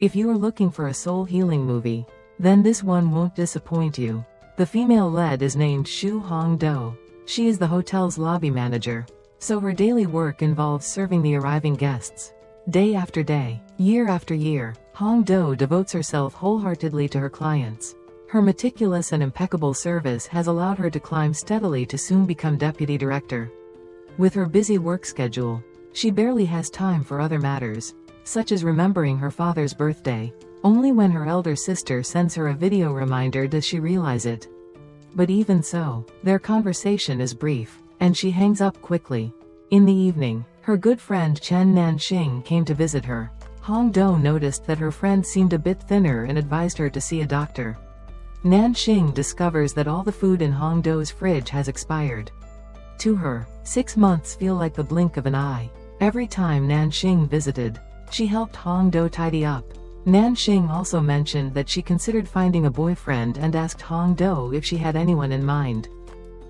If you are looking for a soul-healing movie, then this one won't disappoint you. The female lead is named Shu Hong-do. She is the hotel's lobby manager, so her daily work involves serving the arriving guests. Day after day, year after year, Hong-do devotes herself wholeheartedly to her clients. Her meticulous and impeccable service has allowed her to climb steadily to soon become deputy director. With her busy work schedule, she barely has time for other matters, such as remembering her father's birthday. Only when her elder sister sends her a video reminder does she realize it. But even so, their conversation is brief, and she hangs up quickly. In the evening, her good friend Chen Nanxing came to visit her. Hong-do noticed that her friend seemed a bit thinner and advised her to see a doctor. Nanxing discovers that all the food in Hong-do's fridge has expired. To her, 6 months feel like the blink of an eye. Every time Nanxing visited, she helped Hong-do tidy up. Nanxing also mentioned that she considered finding a boyfriend and asked Hong-do if she had anyone in mind.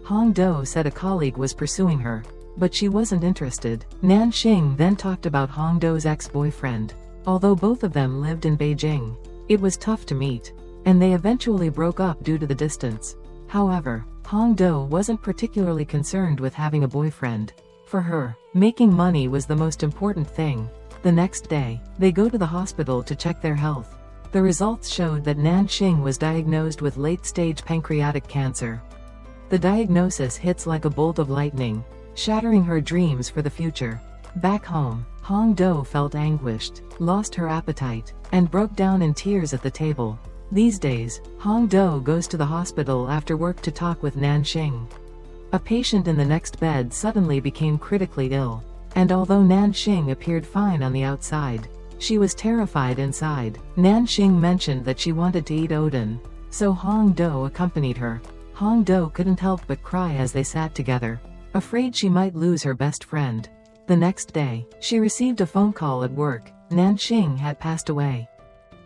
Hong-do said a colleague was pursuing her, but she wasn't interested. Nanxing then talked about Hong-do's ex-boyfriend. Although both of them lived in Beijing, it was tough to meet, and they eventually broke up due to the distance. However, Hong-do wasn't particularly concerned with having a boyfriend. For her, making money was the most important thing. The next day, they go to the hospital to check their health. The results showed that Nanxing was diagnosed with late-stage pancreatic cancer. The diagnosis hits like a bolt of lightning, shattering her dreams for the future. Back home, Hong-do felt anguished, lost her appetite, and broke down in tears at the table. These days, Hong-do goes to the hospital after work to talk with Nanxing. A patient in the next bed suddenly became critically ill, and although Nanxing appeared fine on the outside, she was terrified inside. Nanxing mentioned that she wanted to eat oden, so Hong-do accompanied her. Hong-do couldn't help but cry as they sat together, afraid she might lose her best friend. The next day, she received a phone call at work. Nanxing had passed away.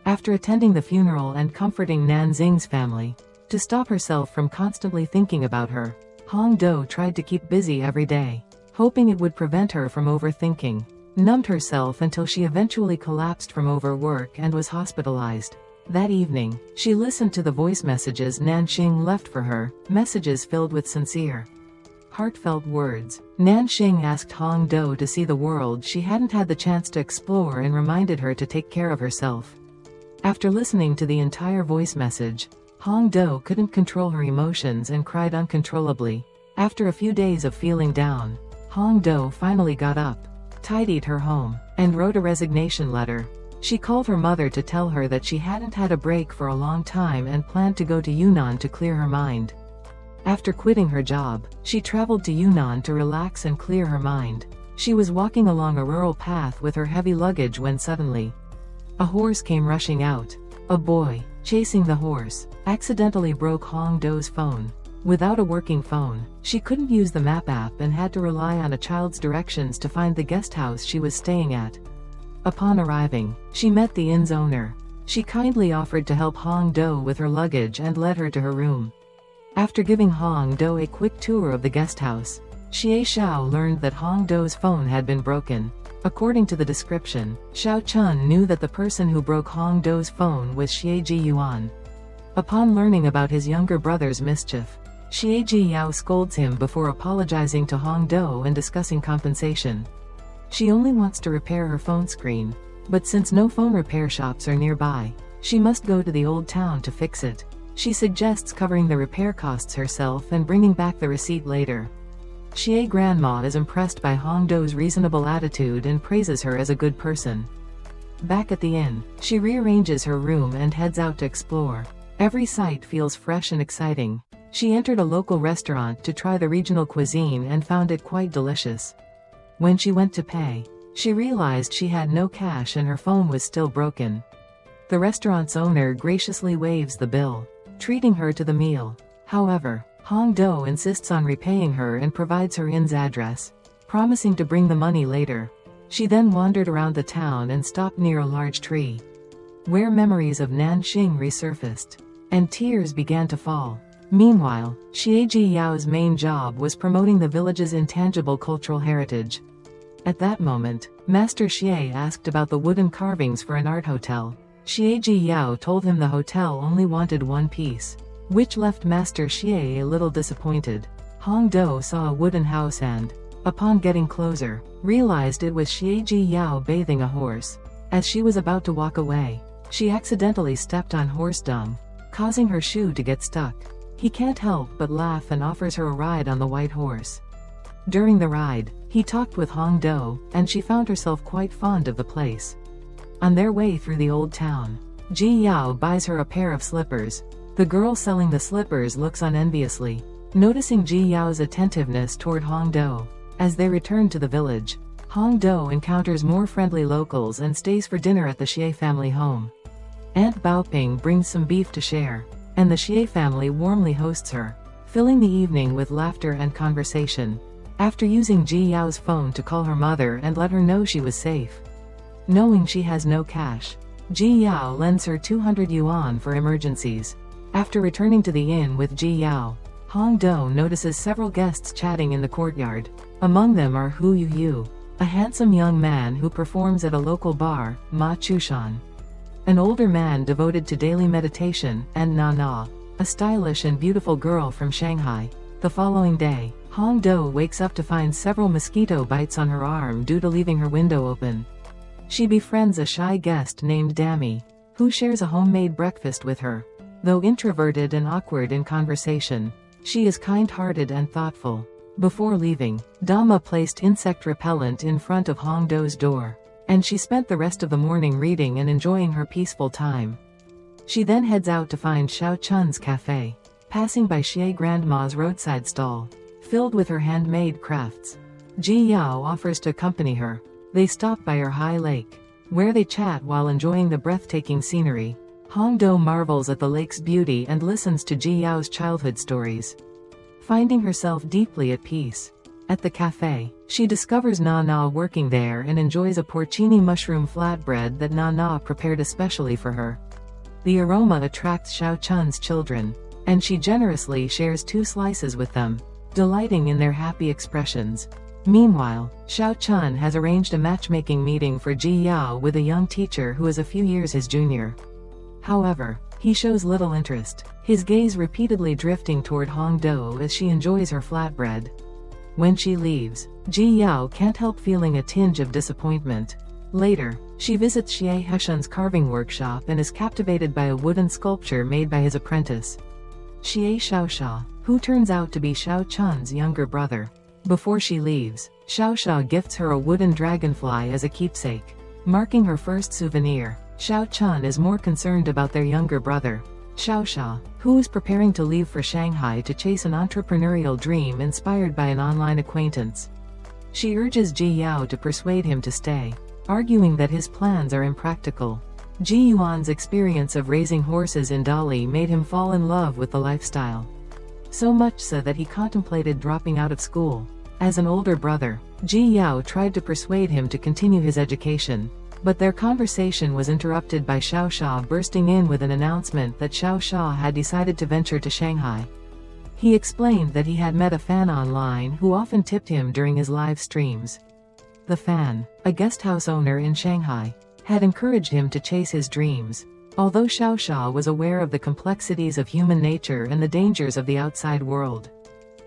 After attending the funeral and comforting Nanxing's family, to stop herself from constantly thinking about her, Hong-do tried to keep busy every day, hoping it would prevent her from overthinking. Numbed herself until she eventually collapsed from overwork and was hospitalized. That evening, she listened to the voice messages Nanxing left for her, messages filled with sincere, heartfelt words. Nanxing asked Hong-do to see the world she hadn't had the chance to explore and reminded her to take care of herself. After listening to the entire voice message, Hong-do couldn't control her emotions and cried uncontrollably. After a few days of feeling down, Hong-do finally got up, tidied her home, and wrote a resignation letter. She called her mother to tell her that she hadn't had a break for a long time and planned to go to Yunnan to clear her mind. After quitting her job, she traveled to Yunnan to relax and clear her mind. She was walking along a rural path with her heavy luggage when suddenly, a horse came rushing out. A boy, chasing the horse, accidentally broke Hong-do's phone. Without a working phone, she couldn't use the map app and had to rely on a child's directions to find the guest house she was staying at. Upon arriving, she met the inn's owner. She kindly offered to help Hong-do with her luggage and led her to her room. After giving Hong-do a quick tour of the guest house, Xie Xiao learned that Hong-do's phone had been broken. According to the description, Xiao Chun knew that the person who broke Hong-do's phone was Xie Ji Yuan. Upon learning about his younger brother's mischief, Xie Ji Yao scolds him before apologizing to Hong-do and discussing compensation. She only wants to repair her phone screen, but since no phone repair shops are nearby, she must go to the old town to fix it. She suggests covering the repair costs herself and bringing back the receipt later. Xie Grandma is impressed by Hong-do's reasonable attitude and praises her as a good person. Back at the inn, she rearranges her room and heads out to explore. Every sight feels fresh and exciting. She entered a local restaurant to try the regional cuisine and found it quite delicious. When she went to pay, she realized she had no cash and her phone was still broken. The restaurant's owner graciously waives the bill, treating her to the meal. However, Hong-do insists on repaying her and provides her inn's address, promising to bring the money later. She then wandered around the town and stopped near a large tree, where memories of Nanxing resurfaced, and tears began to fall. Meanwhile, Xie Ji Yao's main job was promoting the village's intangible cultural heritage. At that moment, Master Xie asked about the wooden carvings for an art hotel. Xie Yao told him the hotel only wanted one piece, which left Master Xie a little disappointed. Hong Do saw a wooden house and, upon getting closer, realized it was Xie Yao bathing a horse. As she was about to walk away, she accidentally stepped on horse dung, causing her shoe to get stuck. He can't help but laugh and offers her a ride on the white horse. During the ride, he talked with Hong Do, and she found herself quite fond of the place. On their way through the old town, Ji Yao buys her a pair of slippers. The girl selling the slippers looks on enviously, noticing Ji Yao's attentiveness toward Hong Do. As they return to the village, Hong Do encounters more friendly locals and stays for dinner at the Xie family home. Aunt Baoping brings some beef to share, and the Xie family warmly hosts her, filling the evening with laughter and conversation. After using Ji Yao's phone to call her mother and let her know she was safe. Knowing she has no cash, Ji Yao lends her 200 yuan for emergencies. After returning to the inn with Ji Yao, Hong Do notices several guests chatting in the courtyard. Among them are Hu Yu, a handsome young man who performs at a local bar, Ma Chushan, an older man devoted to daily meditation, and Na Na, a stylish and beautiful girl from Shanghai. The following day, Hong Do wakes up to find several mosquito bites on her arm due to leaving her window open. She befriends a shy guest named Dami, who shares a homemade breakfast with her. Though introverted and awkward in conversation, she is kind-hearted and thoughtful. Before leaving, Dama placed insect repellent in front of Hong Do's door, and she spent the rest of the morning reading and enjoying her peaceful time. She then heads out to find Xiao Chun's cafe, passing by Xie Grandma's roadside stall, filled with her handmade crafts. Ji Yao offers to accompany her. They stop by her high lake, where they chat while enjoying the breathtaking scenery. Hong Do marvels at the lake's beauty and listens to Ji Yao's childhood stories, finding herself deeply at peace. At the cafe, she discovers Na Na working there and enjoys a porcini mushroom flatbread that Na Na prepared especially for her. The aroma attracts Xiao Chun's children, and she generously shares 2 slices with them, delighting in their happy expressions. Meanwhile, Xiao Chun has arranged a matchmaking meeting for Ji Yao with a young teacher who is a few years his junior. However, he shows little interest, his gaze repeatedly drifting toward Hong Do as she enjoys her flatbread. When she leaves, Ji Yao can't help feeling a tinge of disappointment. Later, she visits Xie Heshun's carving workshop and is captivated by a wooden sculpture made by his apprentice, Xie Xiaosha, who turns out to be Xiao Chun's younger brother. Before she leaves, Xiaosha gifts her a wooden dragonfly as a keepsake, marking her first souvenir. Xiao Chun is more concerned about their younger brother, Xiaosha, who is preparing to leave for Shanghai to chase an entrepreneurial dream inspired by an online acquaintance. She urges Ji Yao to persuade him to stay, arguing that his plans are impractical. Ji Yuan's experience of raising horses in Dali made him fall in love with the lifestyle, so much so that he contemplated dropping out of school. As an older brother, Ji Yao tried to persuade him to continue his education, but their conversation was interrupted by Xiaosha bursting in with an announcement that Xiaosha had decided to venture to Shanghai. He explained that he had met a fan online who often tipped him during his live streams. The fan, a guesthouse owner in Shanghai, had encouraged him to chase his dreams. Although Xiaosha was aware of the complexities of human nature and the dangers of the outside world,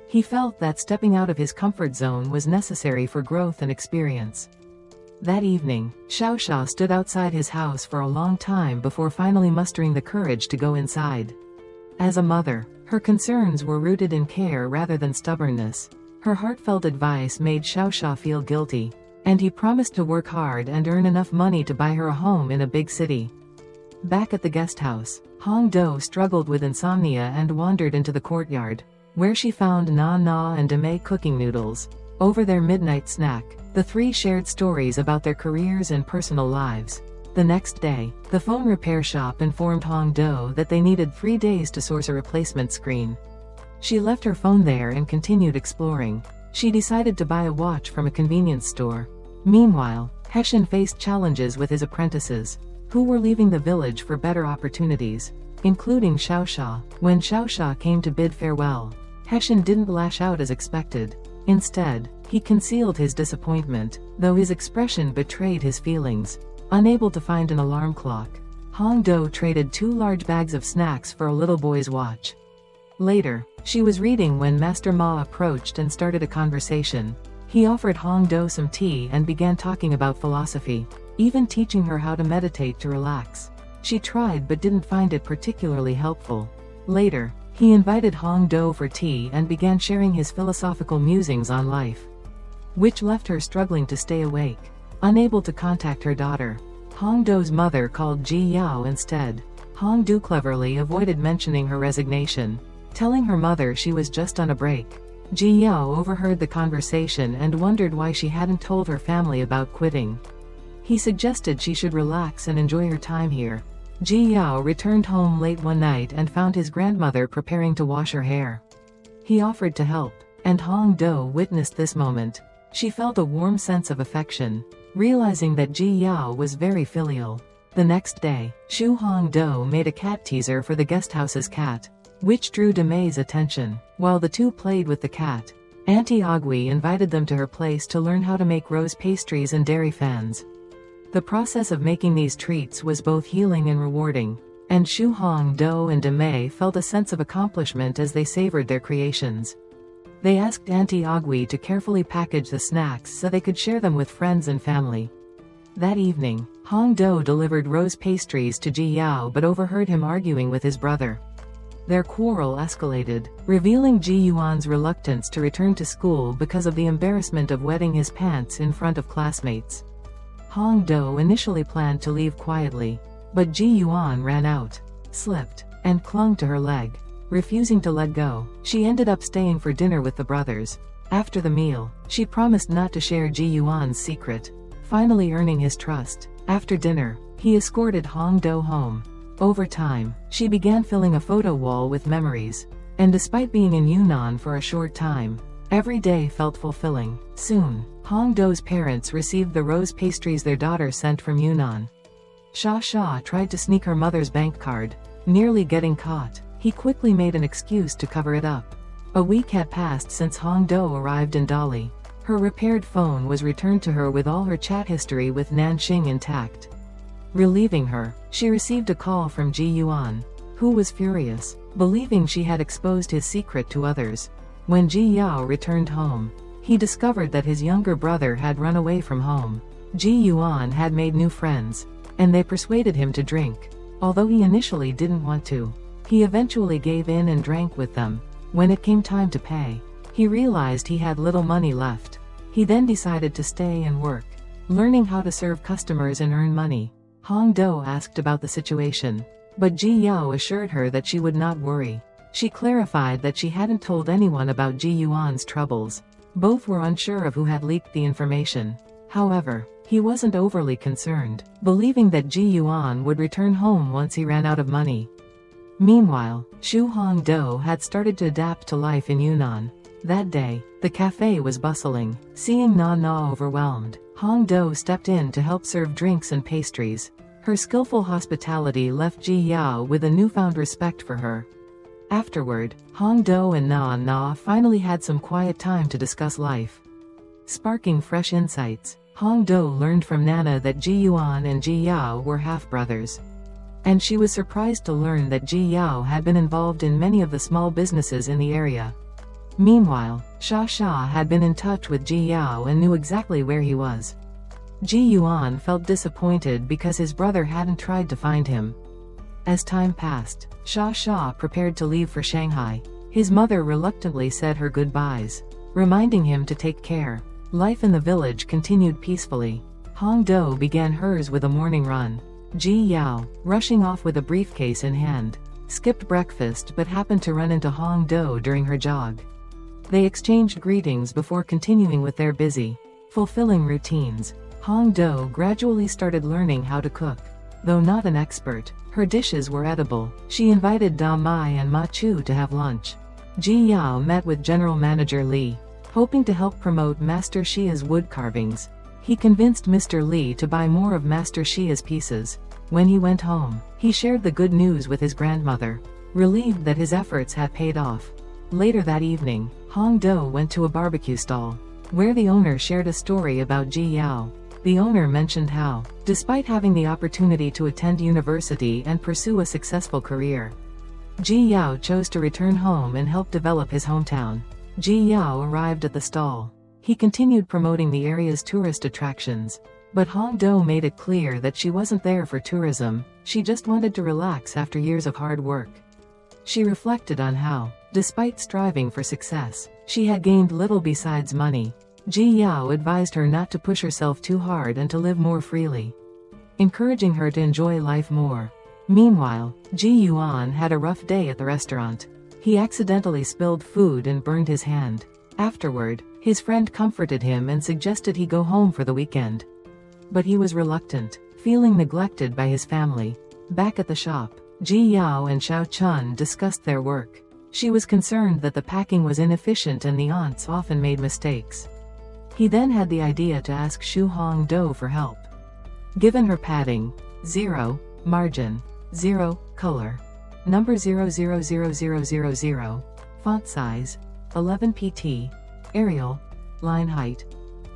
he felt that stepping out of his comfort zone was necessary for growth and experience. That evening, Xiaosha stood outside his house for a long time before finally mustering the courage to go inside. As a mother, her concerns were rooted in care rather than stubbornness. Her heartfelt advice made Xiaosha feel guilty, and he promised to work hard and earn enough money to buy her a home in a big city. Back at the guest house, Hong Do struggled with insomnia and wandered into the courtyard, where she found Na Na and Dame cooking noodles. Over their midnight snack, the 3 shared stories about their careers and personal lives. The next day, the phone repair shop informed Hong Do that they needed 3 days to source a replacement screen. She left her phone there and continued exploring. She decided to buy a watch from a convenience store. Meanwhile, Heshen faced challenges with his apprentices, who were leaving the village for better opportunities, including Xiaosha. When Xiaosha came to bid farewell, Heshen didn't lash out as expected. Instead, he concealed his disappointment, though his expression betrayed his feelings. Unable to find an alarm clock, Hong Do traded 2 large bags of snacks for a little boy's watch. Later, she was reading when Master Ma approached and started a conversation. He offered Hong Do some tea and began talking about philosophy, even teaching her how to meditate to relax. She tried but didn't find it particularly helpful. Later, he invited Hong Do for tea and began sharing his philosophical musings on life, which left her struggling to stay awake. Unable to contact her daughter, Hong Do's mother called Ji Yao instead. Hong Do cleverly avoided mentioning her resignation, telling her mother she was just on a break. Ji Yao overheard the conversation and wondered why she hadn't told her family about quitting. He suggested she should relax and enjoy her time here. Ji Yao returned home late one night and found his grandmother preparing to wash her hair. He offered to help, and Hong Do witnessed this moment. She felt a warm sense of affection, realizing that Ji Yao was very filial. The next day, Shu Hong Do made a cat teaser for the guesthouse's cat, which drew Demei's attention. While the two played with the cat, Auntie Agui invited them to her place to learn how to make rose pastries and dairy fans. The process of making these treats was both healing and rewarding, and Shu Hong Do and Demei felt a sense of accomplishment as they savored their creations. They asked Auntie Agui to carefully package the snacks so they could share them with friends and family. That evening, Hong Do delivered rose pastries to Ji Yao but overheard him arguing with his brother. Their quarrel escalated, revealing Ji Yuan's reluctance to return to school because of the embarrassment of wetting his pants in front of classmates. Hong Do initially planned to leave quietly, but Ji Yuan ran out, slipped, and clung to her leg. Refusing to let go, she ended up staying for dinner with the brothers. After the meal, she promised not to share Ji Yuan's secret, finally earning his trust. After dinner, he escorted Hong Do home. Over time, she began filling a photo wall with memories, and despite being in Yunnan for a short time, every day felt fulfilling. Soon, Hong Do's parents received the rose pastries their daughter sent from Yunnan. Sha tried to sneak her mother's bank card, nearly getting caught. He quickly made an excuse to cover it up. A week had passed since Hong Do arrived in Dali. Her repaired phone was returned to her with all her chat history with Nanxing intact. Relieving her, she received a call from Ji Yuan, who was furious, believing she had exposed his secret to others. When Ji Yao returned home, he discovered that his younger brother had run away from home. Ji Yuan had made new friends, and they persuaded him to drink. Although he initially didn't want to, he eventually gave in and drank with them. When it came time to pay, he realized he had little money left. He then decided to stay and work, learning how to serve customers and earn money. Hong Do asked about the situation, but Ji Yao assured her that she would not worry. She clarified that she hadn't told anyone about Ji Yuan's troubles. Both were unsure of who had leaked the information. However, he wasn't overly concerned, believing that Ji Yuan would return home once he ran out of money. Meanwhile, Shu Hong Do had started to adapt to life in Yunnan. That day, the cafe was bustling. Seeing Na overwhelmed, Hong Do stepped in to help serve drinks and pastries. Her skillful hospitality left Ji Yao with a newfound respect for her. Afterward, Hong Do and Na finally had some quiet time to discuss life. Sparking fresh insights, Hong Do learned from Nana that Ji Yuan and Ji Yao were half-brothers. And she was surprised to learn that Ji Yao had been involved in many of the small businesses in the area. Meanwhile, Sha had been in touch with Ji Yao and knew exactly where he was. Ji Yuan felt disappointed because his brother hadn't tried to find him. As time passed, Sha prepared to leave for Shanghai. His mother reluctantly said her goodbyes, reminding him to take care. Life in the village continued peacefully. Hong Do began hers with a morning run. Ji Yao, rushing off with a briefcase in hand, skipped breakfast but happened to run into Hong Do during her jog. They exchanged greetings before continuing with their busy, fulfilling routines. Hong Do gradually started learning how to cook. Though not an expert, her dishes were edible. She invited Da Mai and Ma Chu to have lunch. Ji Yao met with General Manager Li, hoping to help promote Master Xia's wood carvings. He convinced Mr. Li to buy more of Master Xia's pieces. When he went home, he shared the good news with his grandmother, relieved that his efforts had paid off. Later that evening, Hong Do went to a barbecue stall, where the owner shared a story about Ji Yao. The owner mentioned how, despite having the opportunity to attend university and pursue a successful career, Ji Yao chose to return home and help develop his hometown. Ji Yao arrived at the stall. He continued promoting the area's tourist attractions. But Hong Do made it clear that she wasn't there for tourism, she just wanted to relax after years of hard work. She reflected on how, despite striving for success, she had gained little besides money. Ji Yao advised her not to push herself too hard and to live more freely, encouraging her to enjoy life more. Meanwhile, Ji Yuan had a rough day at the restaurant. He accidentally spilled food and burned his hand. Afterward, his friend comforted him and suggested he go home for the weekend. But he was reluctant, feeling neglected by his family. Back at the shop, Ji Yao and Xiao Chun discussed their work. She was concerned that the packing was inefficient and the aunts often made mistakes. He then had the idea to ask Xu Hongdo for help. Given her padding, 0, margin, 0, color, number 000000, font size, 11 pt, Arial, line height,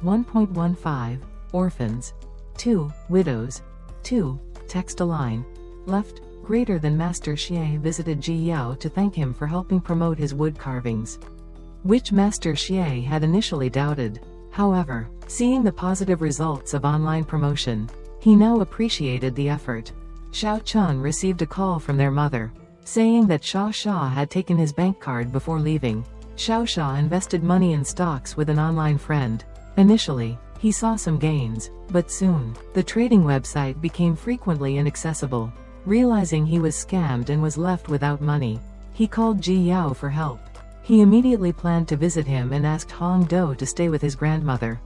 1.15, orphans, 2, widows, 2, text align, left, greater than Master Xie visited Ji Yao to thank him for helping promote his wood carvings, which Master Xie had initially doubted. However, seeing the positive results of online promotion, he now appreciated the effort. Xiao Chun received a call from their mother, saying that Xia Xia had taken his bank card before leaving. Xiao Xia invested money in stocks with an online friend. Initially, he saw some gains, but soon, the trading website became frequently inaccessible. Realizing he was scammed and was left without money, he called Ji Yao for help. He immediately planned to visit him and asked Hong Do to stay with his grandmother.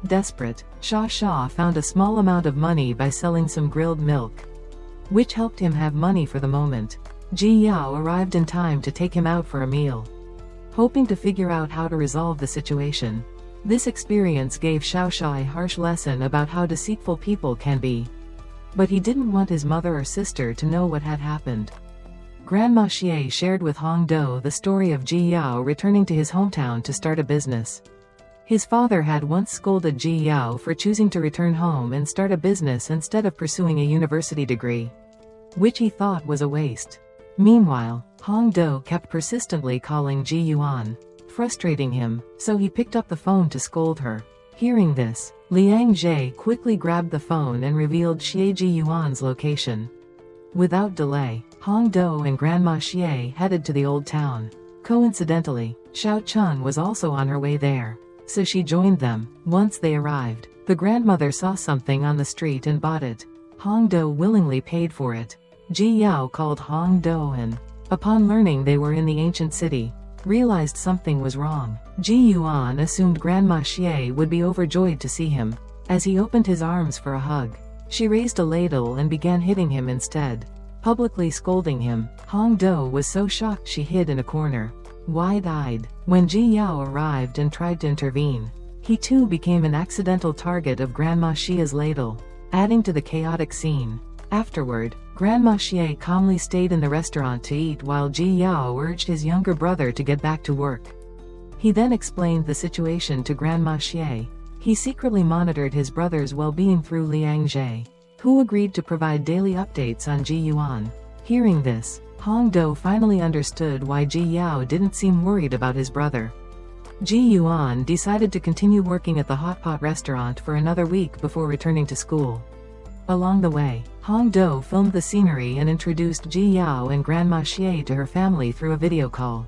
Desperate, Xia Xia found a small amount of money by selling some grilled milk, which helped him have money for the moment. Ji Yao arrived in time to take him out for a meal, hoping to figure out how to resolve the situation. This experience gave Xiao Xia a harsh lesson about how deceitful people can be. But he didn't want his mother or sister to know what had happened. Grandma Xie shared with Hong Do the story of Ji Yao returning to his hometown to start a business. His father had once scolded Ji Yao for choosing to return home and start a business instead of pursuing a university degree, which he thought was a waste. Meanwhile, Hong Do kept persistently calling Ji Yuan, frustrating him, so he picked up the phone to scold her. Hearing this, Liang Zhe quickly grabbed the phone and revealed Xie Ji Yuan's location. Without delay, Hong Do and Grandma Xie headed to the old town. Coincidentally, Xiao Chun was also on her way there, so she joined them. Once they arrived, the grandmother saw something on the street and bought it. Hong Do willingly paid for it. Ji Yao called Hong Do and, upon learning they were in the ancient city, realized something was wrong. Ji Yuan assumed Grandma Xie would be overjoyed to see him. As he opened his arms for a hug, she raised a ladle and began hitting him instead, publicly scolding him. Hong Do was so shocked she hid in a corner, wide-eyed. When Ji Yao arrived and tried to intervene, he too became an accidental target of Grandma Xia's ladle, adding to the chaotic scene. Afterward, Grandma Xie calmly stayed in the restaurant to eat while Ji Yao urged his younger brother to get back to work. He then explained the situation to Grandma Xie. He secretly monitored his brother's well-being through Liang Zhe, who agreed to provide daily updates on Ji Yuan. Hearing this, Hong Do finally understood why Ji Yao didn't seem worried about his brother. Ji Yuan decided to continue working at the hot pot restaurant for another week before returning to school. Along the way, Hong Do filmed the scenery and introduced Ji Yao and Grandma Xie to her family through a video call.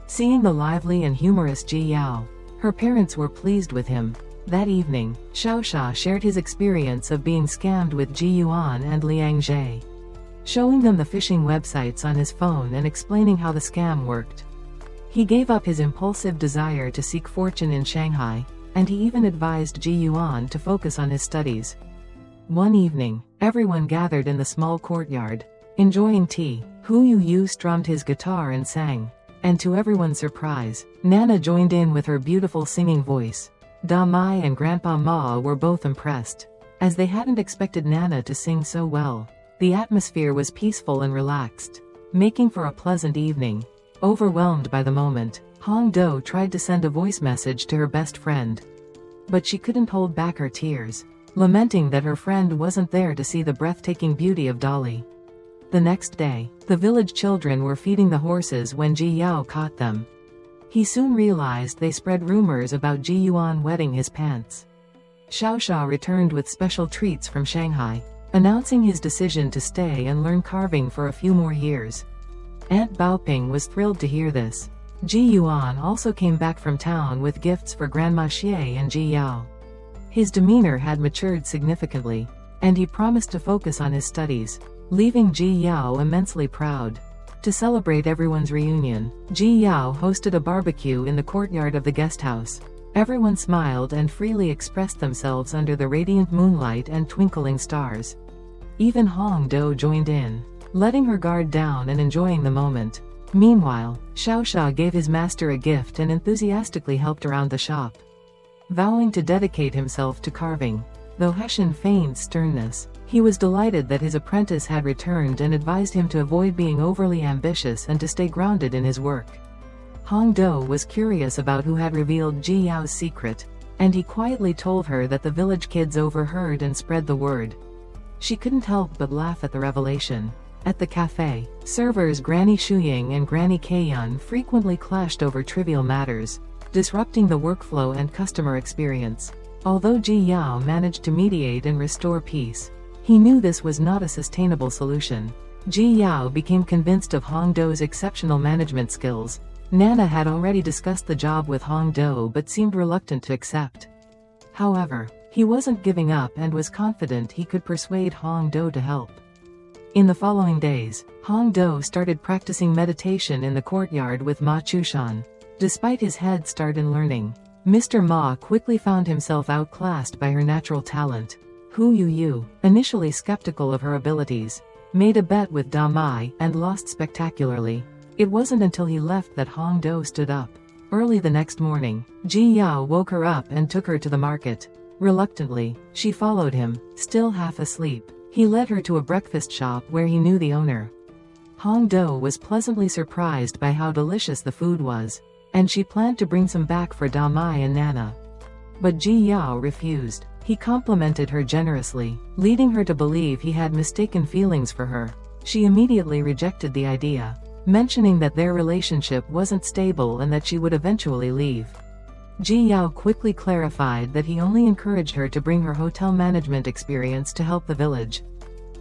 Seeing the lively and humorous Ji Yao, her parents were pleased with him. That evening, Xiao Xia shared his experience of being scammed with Ji Yuan and Liang Zhe, showing them the phishing websites on his phone and explaining how the scam worked. He gave up his impulsive desire to seek fortune in Shanghai, and he even advised Ji Yuan to focus on his studies. One evening, everyone gathered in the small courtyard, enjoying tea. Hu Yu strummed his guitar and sang. And to everyone's surprise, Nana joined in with her beautiful singing voice. Da Mai and Grandpa Ma were both impressed, as they hadn't expected Nana to sing so well. The atmosphere was peaceful and relaxed, making for a pleasant evening. Overwhelmed by the moment, Hong Do tried to send a voice message to her best friend, but she couldn't hold back her tears. lamenting that her friend wasn't there to see the breathtaking beauty of Dolly. The next day, the village children were feeding the horses when Ji Yao caught them. He soon realized they spread rumors about Ji Yuan wetting his pants. Xiaoxia returned with special treats from Shanghai, announcing his decision to stay and learn carving for a few more years. Aunt Baoping was thrilled to hear this. Ji Yuan also came back from town with gifts for Grandma Xie and Ji Yao. His demeanor had matured significantly, and he promised to focus on his studies, leaving Ji Yao immensely proud. To celebrate everyone's reunion, Ji Yao hosted a barbecue in the courtyard of the guest house. Everyone smiled and freely expressed themselves under the radiant moonlight and twinkling stars. Even Hong Do joined in, letting her guard down and enjoying the moment. Meanwhile, Xiaoxia gave his master a gift and enthusiastically helped around the shop, vowing to dedicate himself to carving. Though Heshin feigned sternness, he was delighted that his apprentice had returned and advised him to avoid being overly ambitious and to stay grounded in his work. Hong Do was curious about who had revealed Ji Yao's secret, and he quietly told her that the village kids overheard and spread the word. She couldn't help but laugh at the revelation. At the cafe, servers Granny Shuying and Granny Kaiyun frequently clashed over trivial matters, disrupting the workflow and customer experience. Although Ji Yao managed to mediate and restore peace, he knew this was not a sustainable solution. Ji Yao became convinced of Hong Do's exceptional management skills. Nana had already discussed the job with Hong Do but seemed reluctant to accept. However, he wasn't giving up and was confident he could persuade Hong Do to help. In the following days, Hong Do started practicing meditation in the courtyard with Ma Chushan. Despite his head start in learning, Mr. Ma quickly found himself outclassed by her natural talent. Hu Yu, initially skeptical of her abilities, made a bet with Da Mai and lost spectacularly. It wasn't until he left that Hong Do stood up. Early the next morning, Ji Yao woke her up and took her to the market. Reluctantly, she followed him, still half asleep. He led her to a breakfast shop where he knew the owner. Hong Do was pleasantly surprised by how delicious the food was, and she planned to bring some back for Da Mai and Nana. But Ji Yao refused. He complimented her generously, leading her to believe he had mistaken feelings for her. She immediately rejected the idea, mentioning that their relationship wasn't stable and that she would eventually leave. Ji Yao quickly clarified that he only encouraged her to bring her hotel management experience to help the village.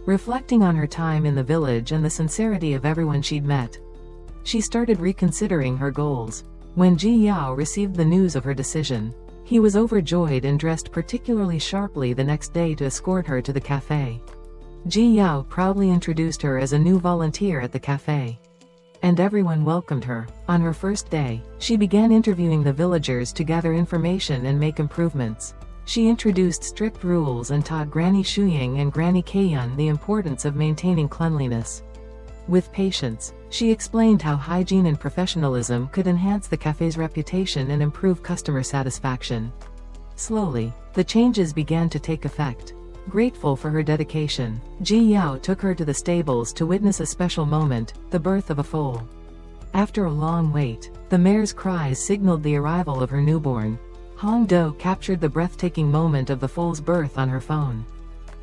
Reflecting on her time in the village and the sincerity of everyone she'd met, she started reconsidering her goals. When Ji Yao received the news of her decision, he was overjoyed and dressed particularly sharply the next day to escort her to the cafe. Ji Yao proudly introduced her as a new volunteer at the cafe, and everyone welcomed her. On her first day, she began interviewing the villagers to gather information and make improvements. She introduced strict rules and taught Granny Shuying and Granny Kaiyun the importance of maintaining cleanliness. With patience, she explained how hygiene and professionalism could enhance the cafe's reputation and improve customer satisfaction. Slowly, the changes began to take effect. Grateful for her dedication, Ji Yao took her to the stables to witness a special moment, the birth of a foal. After a long wait, the mare's cries signaled the arrival of her newborn. Hong Do captured the breathtaking moment of the foal's birth on her phone,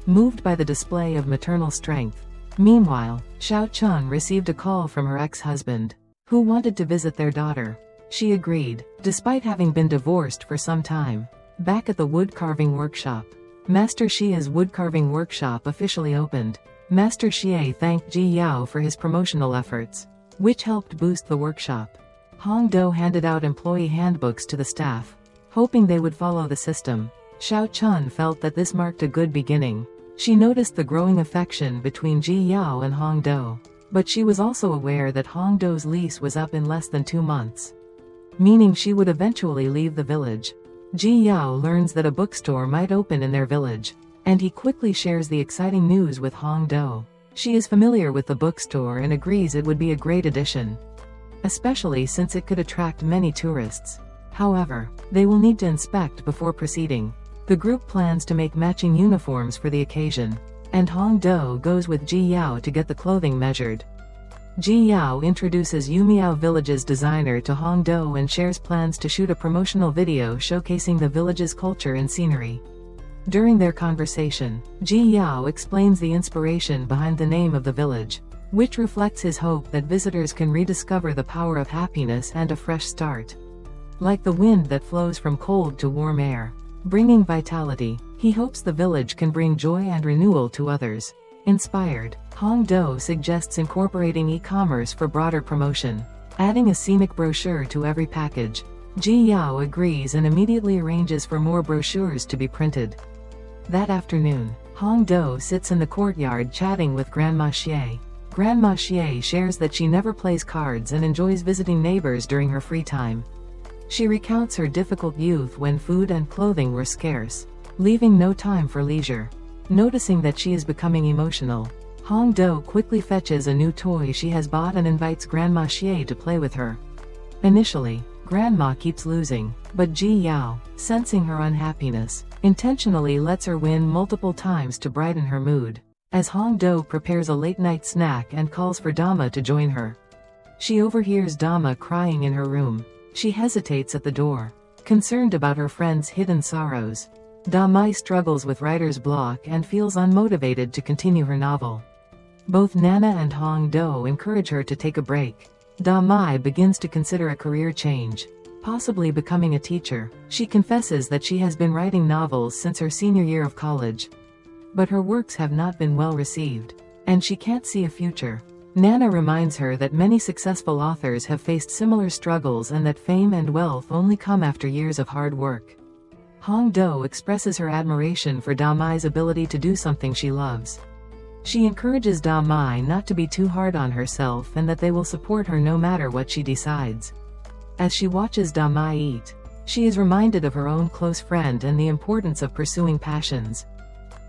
moved by the display of maternal strength. Meanwhile, Xiao Chun received a call from her ex-husband, who wanted to visit their daughter. She agreed, despite having been divorced for some time. Back at the wood-carving workshop, Master Xia's wood-carving workshop officially opened. Master Xie thanked Ji Yao for his promotional efforts, which helped boost the workshop. Hong Do handed out employee handbooks to the staff, hoping they would follow the system. Xiao Chun felt that this marked a good beginning. She noticed the growing affection between Ji Yao and Hong Do, but she was also aware that Hong Do's lease was up in less than 2 months, meaning she would eventually leave the village. Ji Yao learns that a bookstore might open in their village, and he quickly shares the exciting news with Hong Do. She is familiar with the bookstore and agrees it would be a great addition, especially since it could attract many tourists. However, they will need to inspect before proceeding. The group plans to make matching uniforms for the occasion, and Hong Do goes with Ji Yao to get the clothing measured. Ji Yao introduces Yumiao Village's designer to Hong Do and shares plans to shoot a promotional video showcasing the village's culture and scenery. During their conversation, Ji Yao explains the inspiration behind the name of the village, which reflects his hope that visitors can rediscover the power of happiness and a fresh start. Like the wind that flows from cold to warm air, bringing vitality, he hopes the village can bring joy and renewal to others. Inspired, Hongdo suggests incorporating e-commerce for broader promotion, adding a scenic brochure to every package. Ji Yao agrees and immediately arranges for more brochures to be printed. That afternoon, Hongdo sits in the courtyard chatting with Grandma Xie. Grandma Xie shares that she never plays cards and enjoys visiting neighbors during her free time. She recounts her difficult youth when food and clothing were scarce, leaving no time for leisure. Noticing that she is becoming emotional, Hongdo quickly fetches a new toy she has bought and invites Grandma Xie to play with her. Initially, Grandma keeps losing, but Ji Yao, sensing her unhappiness, intentionally lets her win multiple times to brighten her mood. As Hongdo prepares a late-night snack and calls for Dama to join her, she overhears Dama crying in her room. She hesitates at the door, concerned about her friend's hidden sorrows. Damai struggles with writer's block and feels unmotivated to continue her novel. Both Nana and Hongdo encourage her to take a break. Damai begins to consider a career change, possibly becoming a teacher. She confesses that she has been writing novels since her senior year of college, but her works have not been well received, and she can't see a future. Nana reminds her that many successful authors have faced similar struggles and that fame and wealth only come after years of hard work. Hongdo expresses her admiration for Damai's ability to do something she loves. She encourages Damai not to be too hard on herself and that they will support her no matter what she decides. As she watches Damai eat, she is reminded of her own close friend and the importance of pursuing passions.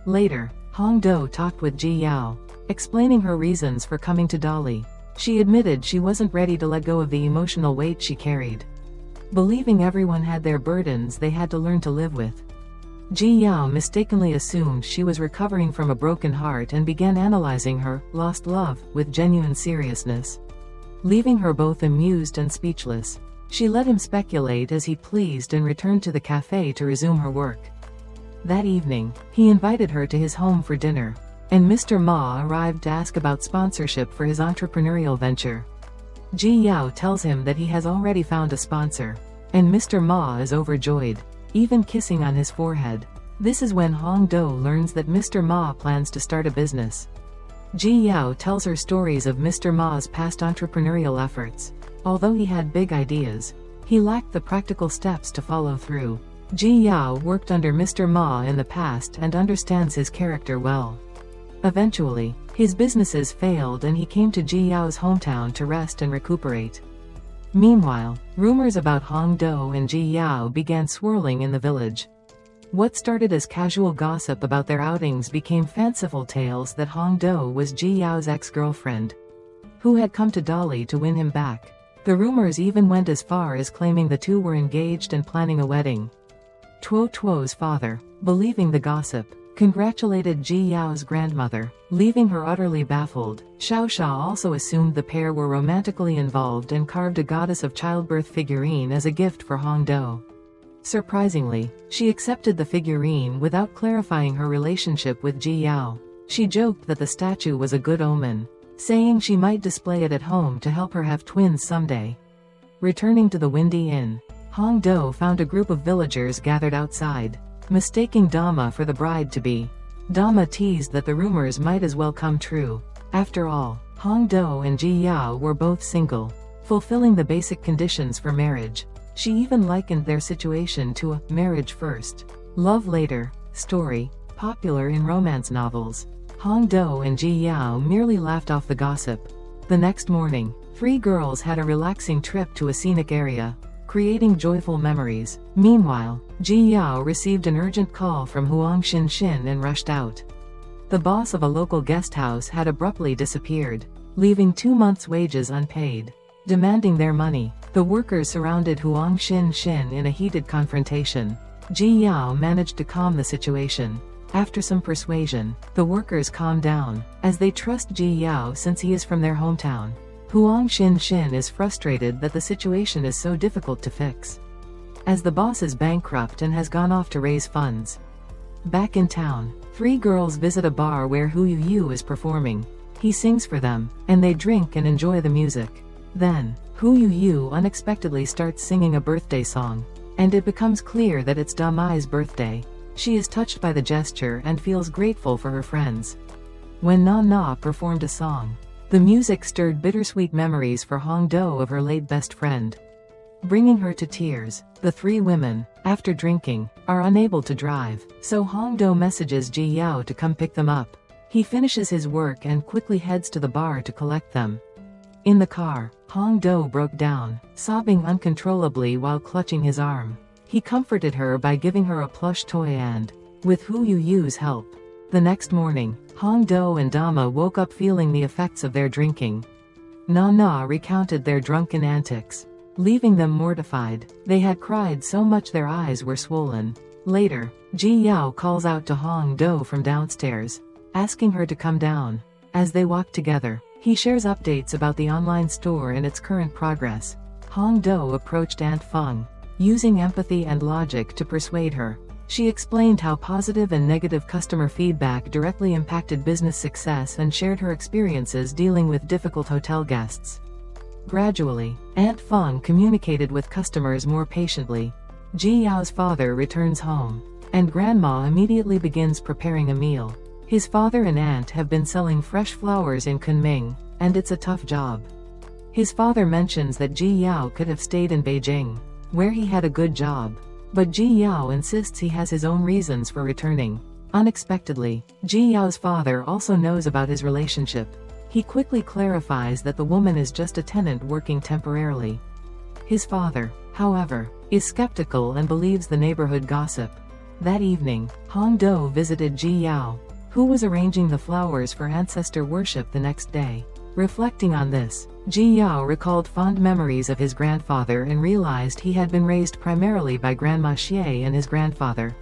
Later, Hongdo talked with Ji Yao, explaining her reasons for coming to Dali. She admitted she wasn't ready to let go of the emotional weight she carried. Believing everyone had their burdens they had to learn to live with. Ji Yao mistakenly assumed she was recovering from a broken heart and began analyzing her lost love with genuine seriousness. Leaving her both amused and speechless, she let him speculate as he pleased and returned to the cafe to resume her work. That evening, he invited her to his home for dinner, and Mr. Ma arrived to ask about sponsorship for his entrepreneurial venture. Ji Yao tells him that he has already found a sponsor, and Mr. Ma is overjoyed, even kissing on his forehead. This is when Hongdo learns that Mr. Ma plans to start a business. Ji Yao tells her stories of Mr. Ma's past entrepreneurial efforts. Although he had big ideas, he lacked the practical steps to follow through. Ji Yao worked under Mr. Ma in the past and understands his character well. Eventually, his businesses failed and he came to Ji Yao's hometown to rest and recuperate. Meanwhile, rumors about Hongdo and Ji Yao began swirling in the village. What started as casual gossip about their outings became fanciful tales that Hongdo was Ji Yao's ex-girlfriend, who had come to Dali to win him back. The rumors even went as far as claiming the two were engaged and planning a wedding. Tuo Tuo's father, believing the gossip, congratulated Ji Yao's grandmother, leaving her utterly baffled. Xiaoxia also assumed the pair were romantically involved and carved a goddess of childbirth figurine as a gift for Hongdo. Surprisingly, she accepted the figurine without clarifying her relationship with Ji Yao. She joked that the statue was a good omen, saying she might display it at home to help her have twins someday. Returning to the Windy Inn, Hongdo found a group of villagers gathered outside. Mistaking Dama for the bride-to-be, Dama teased that the rumors might as well come true. After all, Hongdo and Ji Yao were both single, fulfilling the basic conditions for marriage. She even likened their situation to a marriage first, love later story, popular in romance novels. Hongdo and Ji Yao merely laughed off the gossip. The next morning, three girls had a relaxing trip to a scenic area, creating joyful memories. Meanwhile, Ji Yao received an urgent call from Huang Xin and rushed out. The boss of a local guest house had abruptly disappeared, leaving 2 months' wages unpaid. Demanding their money, the workers surrounded Huang Xin in a heated confrontation. Ji Yao managed to calm the situation. After some persuasion, the workers calmed down, as they trust Ji Yao since he is from their hometown. Huang Xin is frustrated that the situation is so difficult to fix, as the boss is bankrupt and has gone off to raise funds. Back in town, three girls visit a bar where Hu Yu is performing. He sings for them, and they drink and enjoy the music. Then, Hu Yu unexpectedly starts singing a birthday song, and it becomes clear that it's Da Mai's birthday. She is touched by the gesture and feels grateful for her friends. When Na Na performed a song, the music stirred bittersweet memories for Hong Do of her late best friend, bringing her to tears. The three women, after drinking, are unable to drive, so Hong Do messages Ji Yao to come pick them up. He finishes his work and quickly heads to the bar to collect them. In the car, Hong Do broke down, sobbing uncontrollably while clutching his arm. He comforted her by giving her a plush toy and, with Hu Yu's help. The next morning, Hong Do and Dama woke up feeling the effects of their drinking. Na Na recounted their drunken antics, leaving them mortified. They had cried so much their eyes were swollen. Later, Ji Yao calls out to Hong Do from downstairs, asking her to come down. As they walk together, he shares updates about the online store and its current progress. Hong Do approached Aunt Feng, using empathy and logic to persuade her. She explained how positive and negative customer feedback directly impacted business success and shared her experiences dealing with difficult hotel guests. Gradually, Aunt Feng communicated with customers more patiently. Ji Yao's father returns home, and Grandma immediately begins preparing a meal. His father and aunt have been selling fresh flowers in Kunming, and it's a tough job. His father mentions that Ji Yao could have stayed in Beijing, where he had a good job, but Ji Yao insists he has his own reasons for returning. Unexpectedly, Ji Yao's father also knows about his relationship. He quickly clarifies that the woman is just a tenant working temporarily. His father, however, is skeptical and believes the neighborhood gossip. That evening, Hong Do visited Ji Yao, who was arranging the flowers for ancestor worship the next day. Reflecting on this, Ji Yao recalled fond memories of his grandfather and realized he had been raised primarily by Grandma Xie and his grandfather.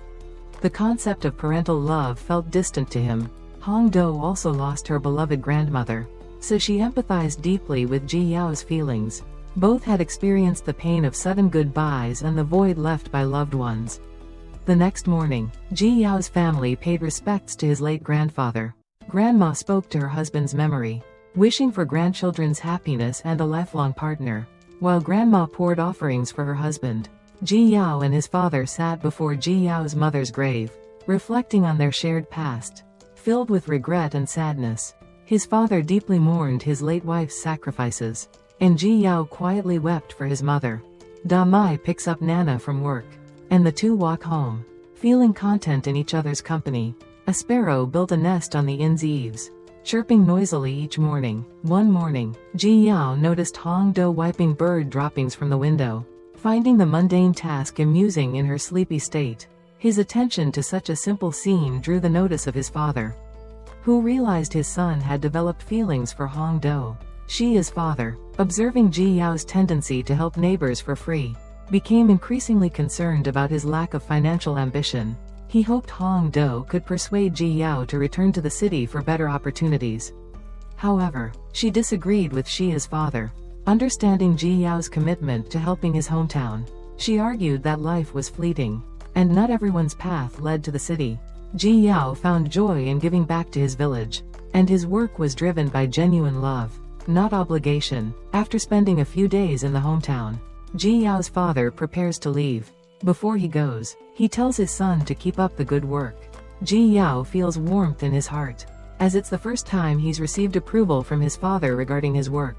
The concept of parental love felt distant to him. Hong Do also lost her beloved grandmother, so she empathized deeply with Ji Yao's feelings. Both had experienced the pain of sudden goodbyes and the void left by loved ones. The next morning, Ji Yao's family paid respects to his late grandfather. Grandma spoke to her husband's memory, wishing for grandchildren's happiness and a lifelong partner, while Grandma poured offerings for her husband. Ji Yao and his father sat before Ji Yao's mother's grave, reflecting on their shared past. Filled with regret and sadness, his father deeply mourned his late wife's sacrifices, and Ji Yao quietly wept for his mother. Da Mai picks up Nana from work, and the two walk home, feeling content in each other's company. A sparrow built a nest on the inn's eaves, chirping noisily each morning. One morning, Ji Yao noticed Hong Do wiping bird droppings from the window, finding the mundane task amusing in her sleepy state. His attention to such a simple scene drew the notice of his father, who realized his son had developed feelings for Hong Do. Xia's father, observing Ji Yao's tendency to help neighbors for free, became increasingly concerned about his lack of financial ambition. He hoped Hong Do could persuade Ji Yao to return to the city for better opportunities. However, she disagreed with Xia's father. Understanding Ji Yao's commitment to helping his hometown, she argued that life was fleeting, and not everyone's path led to the city. Ji Yao found joy in giving back to his village, and his work was driven by genuine love, not obligation. After spending a few days in the hometown, Ji Yao's father prepares to leave. Before he goes, he tells his son to keep up the good work. Ji Yao feels warmth in his heart, as it's the first time he's received approval from his father regarding his work.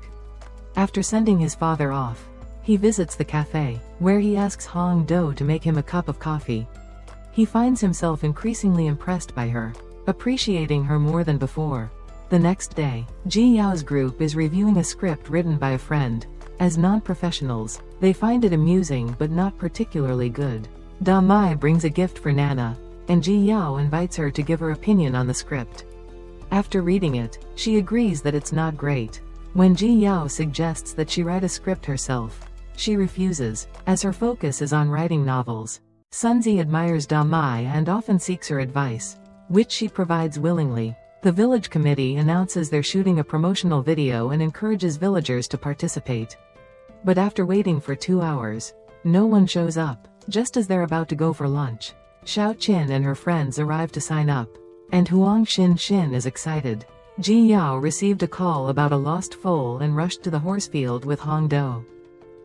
After sending his father off, he visits the cafe, where he asks Hong Do to make him a cup of coffee. He finds himself increasingly impressed by her, appreciating her more than before. The next day, Ji Yao's group is reviewing a script written by a friend. As non-professionals, they find it amusing but not particularly good. Da Mai brings a gift for Nana, and Ji Yao invites her to give her opinion on the script. After reading it, she agrees that it's not great. When Ji Yao suggests that she write a script herself, she refuses, as her focus is on writing novels. Sunzi admires Da Mai and often seeks her advice, which she provides willingly. The village committee announces they're shooting a promotional video and encourages villagers to participate. But after waiting for 2 hours, no one shows up. Just as they're about to go for lunch, Xiao Qin and her friends arrive to sign up, and Huang Xin is excited. Ji Yao received a call about a lost foal and rushed to the horse field with Hong Do.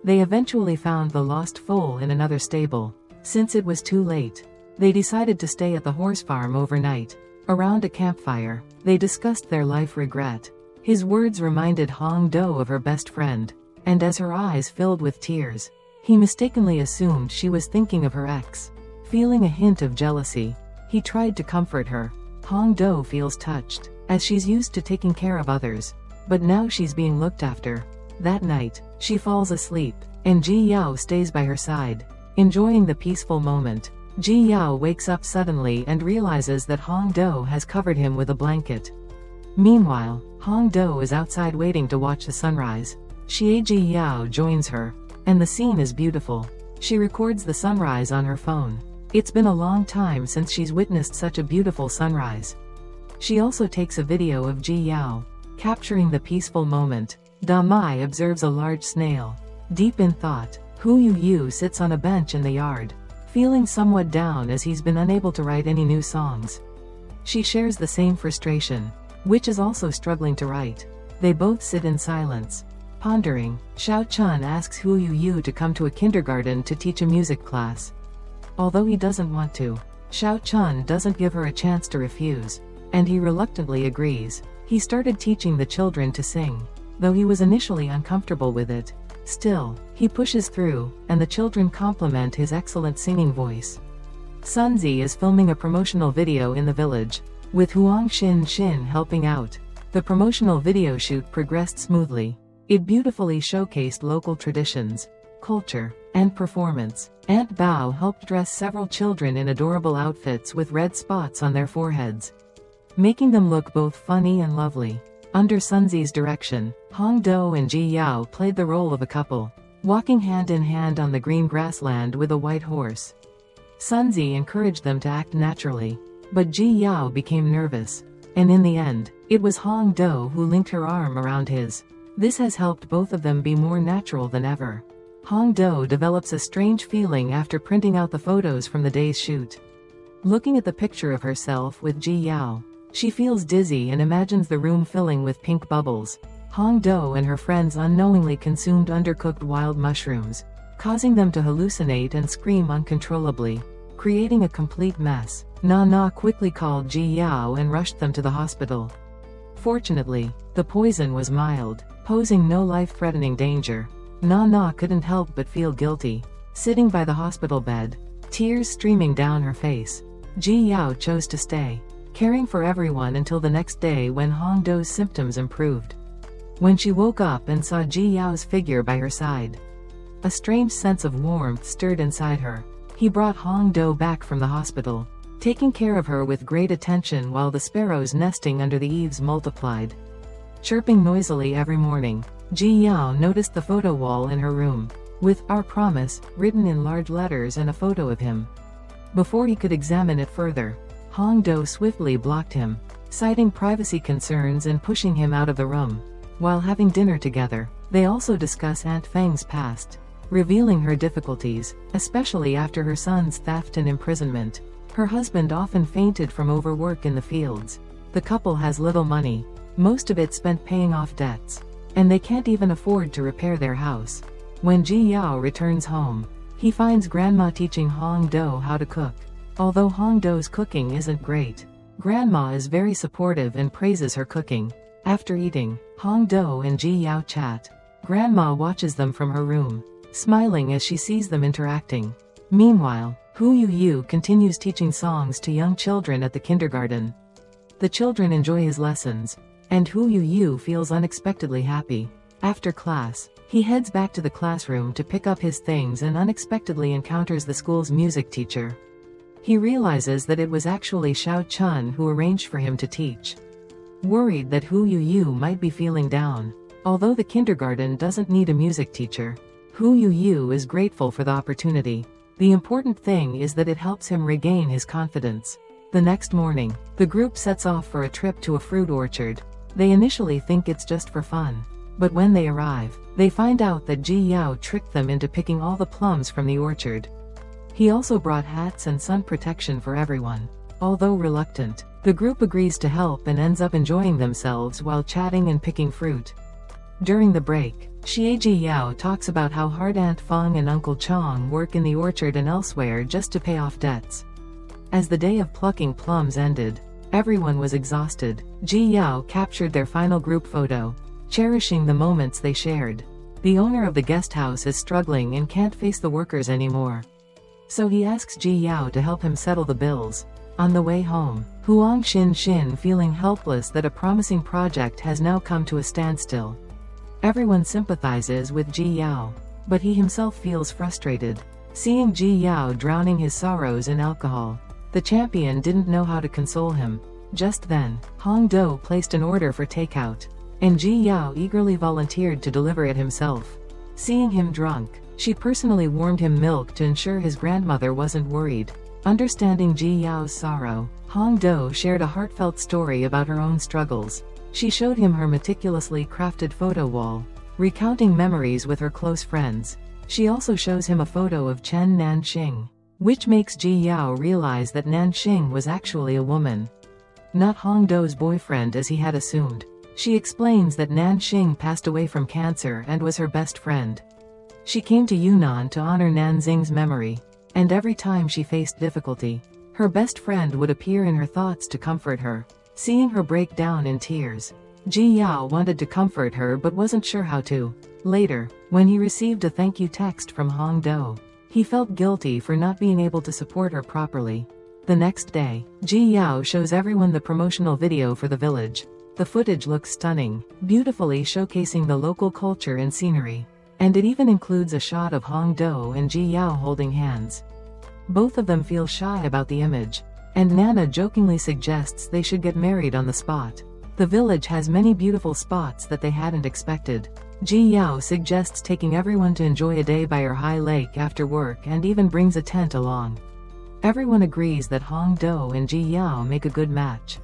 They eventually found the lost foal in another stable. Since it was too late, they decided to stay at the horse farm overnight. Around a campfire, they discussed their life regret. His words reminded Hong Do of her best friend, and as her eyes filled with tears, he mistakenly assumed she was thinking of her ex. Feeling a hint of jealousy, he tried to comfort her. Hong Do feels touched, as she's used to taking care of others, but now she's being looked after. That night, she falls asleep, and Ji Yao stays by her side, enjoying the peaceful moment. Ji Yao wakes up suddenly and realizes that Hong Do has covered him with a blanket. Meanwhile, Hong Do is outside waiting to watch the sunrise. Ji Yao joins her, and the scene is beautiful. She records the sunrise on her phone. It's been a long time since she's witnessed such a beautiful sunrise. She also takes a video of Ji Yao, capturing the peaceful moment. Da Mai observes a large snail. Deep in thought, Hu Yu sits on a bench in the yard, feeling somewhat down as he's been unable to write any new songs. She shares the same frustration, which is also struggling to write. They both sit in silence, pondering. Xiao Chun asks Hu Yu to come to a kindergarten to teach a music class. Although he doesn't want to, Xiao Chun doesn't give her a chance to refuse, and he reluctantly agrees. He started teaching the children to sing, though he was initially uncomfortable with it. Still, he pushes through, and the children compliment his excellent singing voice. Sunzi is filming a promotional video in the village, with Huang Xin helping out. The promotional video shoot progressed smoothly. It beautifully showcased local traditions, culture, and performance. Aunt Bao helped dress several children in adorable outfits with red spots on their foreheads, making them look both funny and lovely. Under Sunzi's direction, Hong Do and Ji Yao played the role of a couple, walking hand in hand on the green grassland with a white horse. Sunzi encouraged them to act naturally, but Ji Yao became nervous, and in the end, it was Hong Do who linked her arm around his. This has helped both of them be more natural than ever. Hong Do develops a strange feeling after printing out the photos from the day's shoot. Looking at the picture of herself with Ji Yao, she feels dizzy and imagines the room filling with pink bubbles. Hong Do and her friends unknowingly consumed undercooked wild mushrooms, causing them to hallucinate and scream uncontrollably, creating a complete mess. Na quickly called Ji Yao and rushed them to the hospital. Fortunately, the poison was mild, posing no life-threatening danger. Na couldn't help but feel guilty, sitting by the hospital bed, tears streaming down her face. Ji Yao chose to stay, caring for everyone until the next day when Hong Do's symptoms improved. When she woke up and saw Ji Yao's figure by her side, a strange sense of warmth stirred inside her. He brought Hong Do back from the hospital, taking care of her with great attention while the sparrows nesting under the eaves multiplied. Chirping noisily every morning, Ji Yao noticed the photo wall in her room, with "Our Promise" written in large letters and a photo of him. Before he could examine it further, Hong Do swiftly blocked him, citing privacy concerns and pushing him out of the room. While having dinner together, they also discuss Aunt Feng's past, revealing her difficulties, especially after her son's theft and imprisonment. Her husband often fainted from overwork in the fields. The couple has little money, most of it spent paying off debts, and they can't even afford to repair their house. When Ji Yao returns home, he finds Grandma teaching Hong Do how to cook. Although Hong Do's cooking isn't great, Grandma is very supportive and praises her cooking. After eating, Hong Do and Ji Yao chat. Grandma watches them from her room, smiling as she sees them interacting. Meanwhile, Hu Yu continues teaching songs to young children at the kindergarten. The children enjoy his lessons, and Hu Yu feels unexpectedly happy. After class, he heads back to the classroom to pick up his things and unexpectedly encounters the school's music teacher. He realizes that it was actually Xiao Chun who arranged for him to teach. Worried that Hu Yu might be feeling down, although the kindergarten doesn't need a music teacher, Hu Yu is grateful for the opportunity. The important thing is that it helps him regain his confidence. The next morning, the group sets off for a trip to a fruit orchard. They initially think it's just for fun, but when they arrive, they find out that Ji Yao tricked them into picking all the plums from the orchard. He also brought hats and sun protection for everyone. Although reluctant, the group agrees to help and ends up enjoying themselves while chatting and picking fruit. During the break, Xie Jiyao talks about how hard Aunt Feng and Uncle Chong work in the orchard and elsewhere just to pay off debts. As the day of plucking plums ended, everyone was exhausted. Jiyao captured their final group photo, cherishing the moments they shared. The owner of the guest house is struggling and can't face the workers anymore. So he asks Jiyao to help him settle the bills. On the way home, Huang Xin, feeling helpless that a promising project has now come to a standstill. Everyone sympathizes with Jiyao, but he himself feels frustrated. Seeing Jiyao drowning his sorrows in alcohol, the champion didn't know how to console him. Just then, Hong Do placed an order for takeout, and Jiyao eagerly volunteered to deliver it himself. Seeing him drunk, she personally warmed him milk to ensure his grandmother wasn't worried. Understanding Jiyao's sorrow, Hong Do shared a heartfelt story about her own struggles. She showed him her meticulously crafted photo wall, recounting memories with her close friends. She also shows him a photo of Chen Nanxing, which makes Jiyao realize that Nanxing was actually a woman, not Hong Do's boyfriend as he had assumed. She explains that Nanxing passed away from cancer and was her best friend. She came to Yunnan to honor Nanxing's memory, and every time she faced difficulty, her best friend would appear in her thoughts to comfort her. Seeing her break down in tears, Jiyao wanted to comfort her but wasn't sure how to. Later, when he received a thank you text from Hong Do, he felt guilty for not being able to support her properly. The next day, Jiyao shows everyone the promotional video for the village. The footage looks stunning, beautifully showcasing the local culture and scenery. And it even includes a shot of Hong Do and Jiyao holding hands. Both of them feel shy about the image, and Nana jokingly suggests they should get married on the spot. The village has many beautiful spots that they hadn't expected. Jiyao suggests taking everyone to enjoy a day by her high lake after work and even brings a tent along. Everyone agrees that Hong Do and Jiyao make a good match.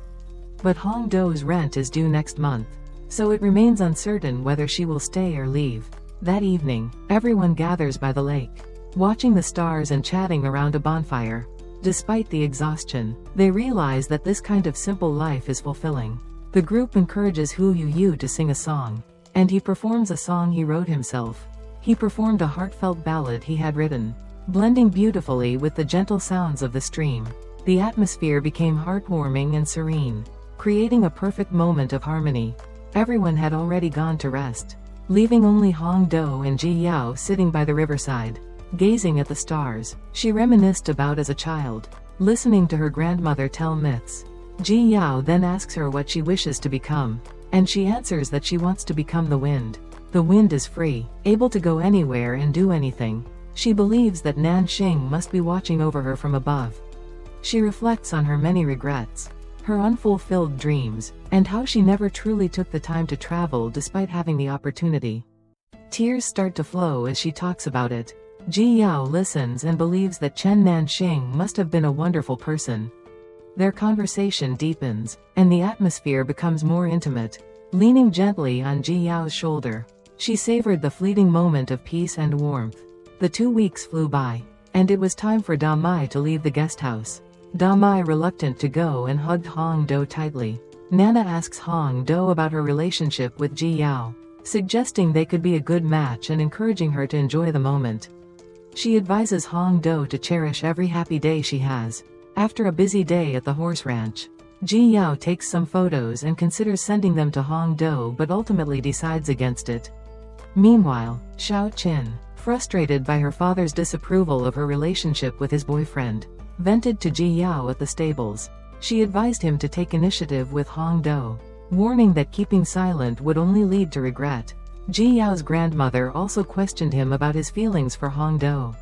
But Hong Do's rent is due next month, so it remains uncertain whether she will stay or leave. That evening, everyone gathers by the lake, watching the stars and chatting around a bonfire. Despite the exhaustion, they realize that this kind of simple life is fulfilling. The group encourages Hu Yu to sing a song, and he performs a song he wrote himself. He performed a heartfelt ballad he had written, blending beautifully with the gentle sounds of the stream. The atmosphere became heartwarming and serene, creating a perfect moment of harmony. Everyone had already gone to rest, leaving only Hong Do and Jiyao sitting by the riverside, gazing at the stars. She reminisced about as a child, listening to her grandmother tell myths. Jiyao then asks her what she wishes to become, and she answers that she wants to become the wind. The wind is free, able to go anywhere and do anything. She believes that Nanxing must be watching over her from above. She reflects on her many regrets, her unfulfilled dreams, and how she never truly took the time to travel despite having the opportunity. Tears start to flow as she talks about it. Jiyao listens and believes that Chen Nanxing must have been a wonderful person. Their conversation deepens, and the atmosphere becomes more intimate. Leaning gently on Jiyao's shoulder, she savored the fleeting moment of peace and warmth. The 2 weeks flew by, and it was time for Damai to leave the guest house. Damai reluctant to go and hugged Hong Do tightly. Nana asks Hong Do about her relationship with Jiyao, suggesting they could be a good match and encouraging her to enjoy the moment. She advises Hong Do to cherish every happy day she has. After a busy day at the horse ranch, Jiyao takes some photos and considers sending them to Hong Do but ultimately decides against it. Meanwhile, Xiao Qin, frustrated by her father's disapproval of her relationship with his boyfriend, vented to Jiyao at the stables. She advised him to take initiative with Hong Do, warning that keeping silent would only lead to regret. Jiyao's grandmother also questioned him about his feelings for Hong Do.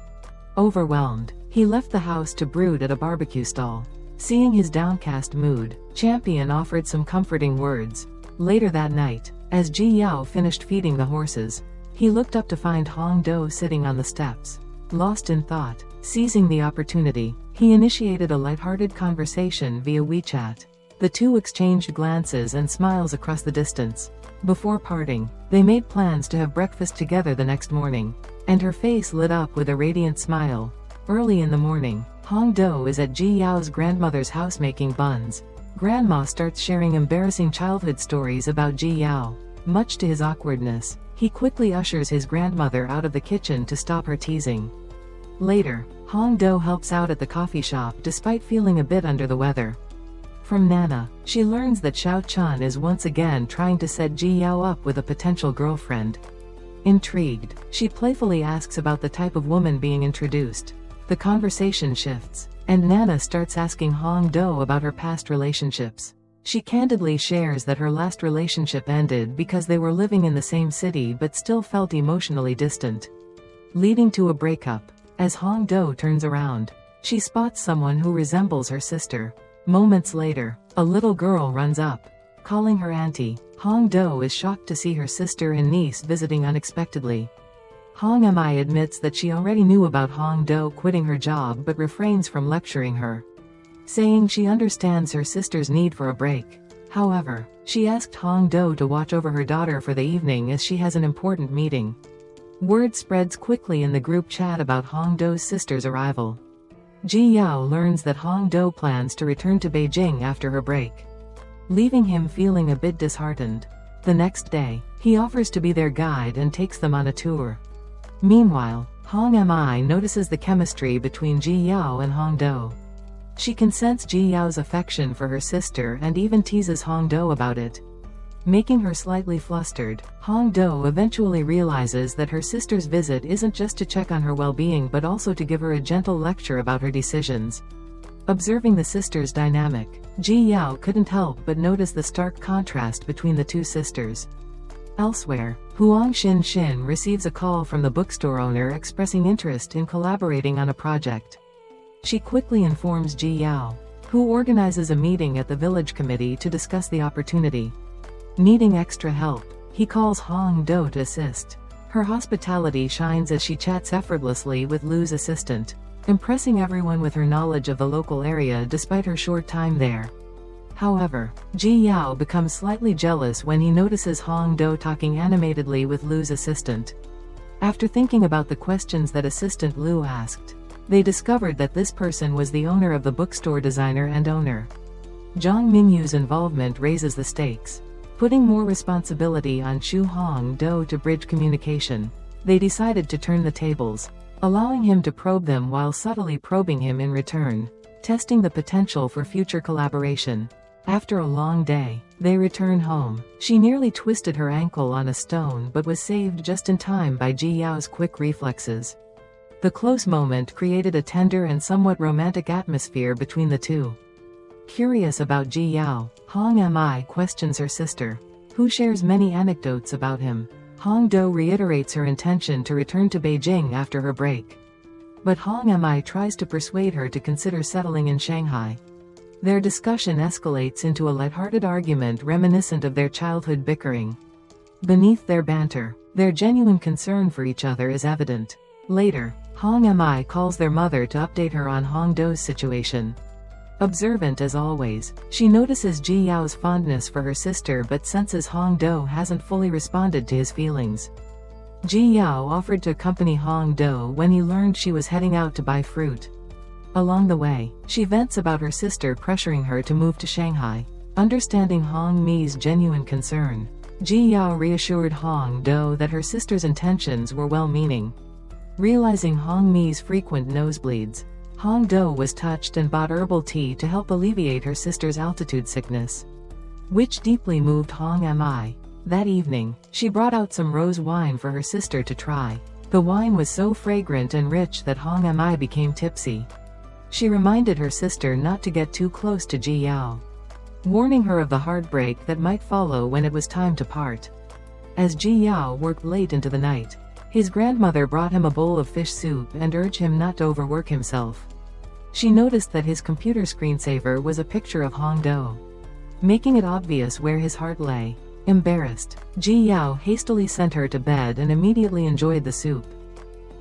Overwhelmed, he left the house to brood at a barbecue stall. Seeing his downcast mood, Champion offered some comforting words. Later that night, as Jiyao finished feeding the horses, he looked up to find Hong Do sitting on the steps, lost in thought. Seizing the opportunity, he initiated a lighthearted conversation via WeChat. The two exchanged glances and smiles across the distance. Before parting, they made plans to have breakfast together the next morning, and her face lit up with a radiant smile. Early in the morning, Hong Do is at Ji Yao's grandmother's house making buns. Grandma starts sharing embarrassing childhood stories about Ji Yao. Much to his awkwardness, he quickly ushers his grandmother out of the kitchen to stop her teasing. Later, Hong Do helps out at the coffee shop despite feeling a bit under the weather. From Nana, she learns that Xiao Chun is once again trying to set Ji Yao up with a potential girlfriend. Intrigued, she playfully asks about the type of woman being introduced. The conversation shifts, and Nana starts asking Hong Do about her past relationships. She candidly shares that her last relationship ended because they were living in the same city but still felt emotionally distant, leading to a breakup. As Hong Do turns around, she spots someone who resembles her sister. Moments later, a little girl runs up, calling her auntie. Hong Do is shocked to see her sister and niece visiting unexpectedly. Hong Mi admits that she already knew about Hong Do quitting her job but refrains from lecturing her, saying she understands her sister's need for a break. However, she asked Hong Do to watch over her daughter for the evening as she has an important meeting. Word spreads quickly in the group chat about Hong Do's sister's arrival. Ji Yao learns that Hong Do plans to return to Beijing after her break, leaving him feeling a bit disheartened. The next day, he offers to be their guide and takes them on a tour. Meanwhile, Hong Mi notices the chemistry between Ji Yao and Hong Do. She can sense Ji Yao's affection for her sister and even teases Hong Do about it. Making her slightly flustered, Hong Do eventually realizes that her sister's visit isn't just to check on her well-being but also to give her a gentle lecture about her decisions. Observing the sisters' dynamic, Ji Yao couldn't help but notice the stark contrast between the two sisters. Elsewhere, Huang Xin receives a call from the bookstore owner expressing interest in collaborating on a project. She quickly informs Ji Yao, who organizes a meeting at the village committee to discuss the opportunity. Needing extra help, he calls Hong Do to assist. Her hospitality shines as she chats effortlessly with Lu's assistant, impressing everyone with her knowledge of the local area despite her short time there. However, Ji Yao becomes slightly jealous when he notices Hong Do talking animatedly with Lu's assistant. After thinking about the questions that assistant Lu asked, they discovered that this person was the owner of the bookstore designer and owner. Zhang Mingyu's involvement raises the stakes, putting more responsibility on Xu Hong Do to bridge communication. They decided to turn the tables, allowing him to probe them while subtly probing him in return, testing the potential for future collaboration. After a long day, they return home. She nearly twisted her ankle on a stone but was saved just in time by Ji Yao's quick reflexes. The close moment created a tender and somewhat romantic atmosphere between the two. Curious about Ji Yao, Hong Mi questions her sister, who shares many anecdotes about him. Hong Do reiterates her intention to return to Beijing after her break, but Hong Mi tries to persuade her to consider settling in Shanghai. Their discussion escalates into a lighthearted argument reminiscent of their childhood bickering. Beneath their banter, their genuine concern for each other is evident. Later, Hong Mi calls their mother to update her on Hong Do's situation. Observant as always, she notices Ji Yao's fondness for her sister but senses Hong Do hasn't fully responded to his feelings. Ji Yao offered to accompany Hong Do when he learned she was heading out to buy fruit. Along the way, she vents about her sister pressuring her to move to Shanghai. Understanding Hong Mi's genuine concern, Ji Yao reassured Hong Do that her sister's intentions were well-meaning. Realizing Hong Mi's frequent nosebleeds, Hong Do was touched and bought herbal tea to help alleviate her sister's altitude sickness, which deeply moved Hong Mi. That evening, she brought out some rose wine for her sister to try. The wine was so fragrant and rich that Hong Mi became tipsy. She reminded her sister not to get too close to Ji Yao, warning her of the heartbreak that might follow when it was time to part. As Ji Yao worked late into the night, his grandmother brought him a bowl of fish soup and urged him not to overwork himself. She noticed that his computer screensaver was a picture of Hong Do, making it obvious where his heart lay. Embarrassed, Ji Yao hastily sent her to bed and immediately enjoyed the soup.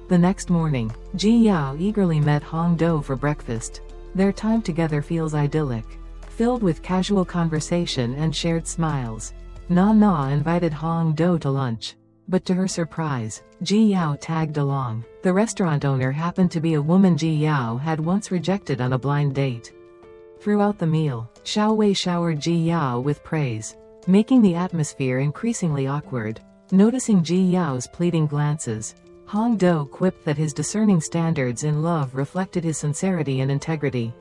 The next morning, Ji Yao eagerly met Hong Do for breakfast. Their time together feels idyllic, filled with casual conversation and shared smiles. Na invited Hong Do to lunch, But to her surprise, Ji Yao tagged along. The restaurant owner happened to be a woman Ji Yao had once rejected on a blind date. Throughout the meal, Xiao Wei showered Ji Yao with praise, making the atmosphere increasingly awkward. Noticing Ji Yao's pleading glances, Hong Do quipped that his discerning standards in love reflected his sincerity and integrity.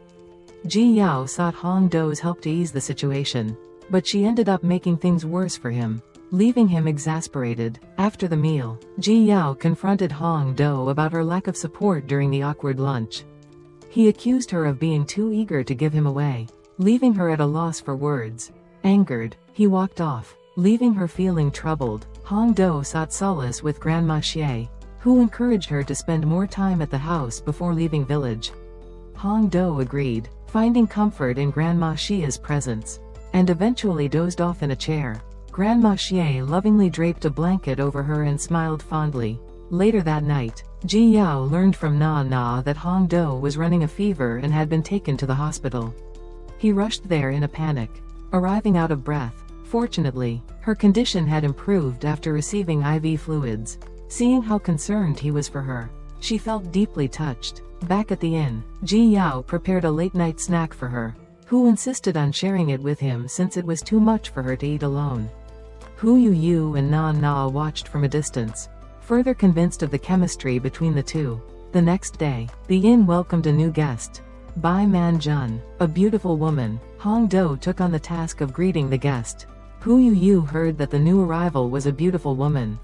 Ji Yao sought Hong Do's help to ease the situation, but she ended up making things worse for him, leaving him exasperated. After the meal, Ji Yao confronted Hong Do about her lack of support during the awkward lunch. He accused her of being too eager to give him away, leaving her at a loss for words. Angered, he walked off, leaving her feeling troubled. Hong Do sought solace with Grandma Xie, who encouraged her to spend more time at the house before leaving village. Hong Do agreed, finding comfort in Grandma Xie's presence, and eventually dozed off in a chair. Grandma Xie lovingly draped a blanket over her and smiled fondly. Later that night, Ji Yao learned from Na Na that Hong Do was running a fever and had been taken to the hospital. He rushed there in a panic, arriving out of breath. Fortunately, her condition had improved after receiving IV fluids. Seeing how concerned he was for her, she felt deeply touched. Back at the inn, Ji Yao prepared a late-night snack for her, who insisted on sharing it with him since it was too much for her to eat alone. Hu Yu and Na Na watched from a distance, further convinced of the chemistry between the two. The next day, the inn welcomed a new guest, Bai Man Jun, a beautiful woman. Hong Do took on the task of greeting the guest. Hu Yu heard that the new arrival was a beautiful woman.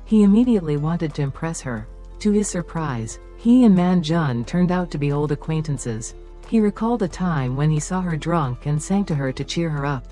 He immediately wanted to impress her. To his surprise, he and Man Jun turned out to be old acquaintances. He recalled a time when he saw her drunk and sang to her to cheer her up,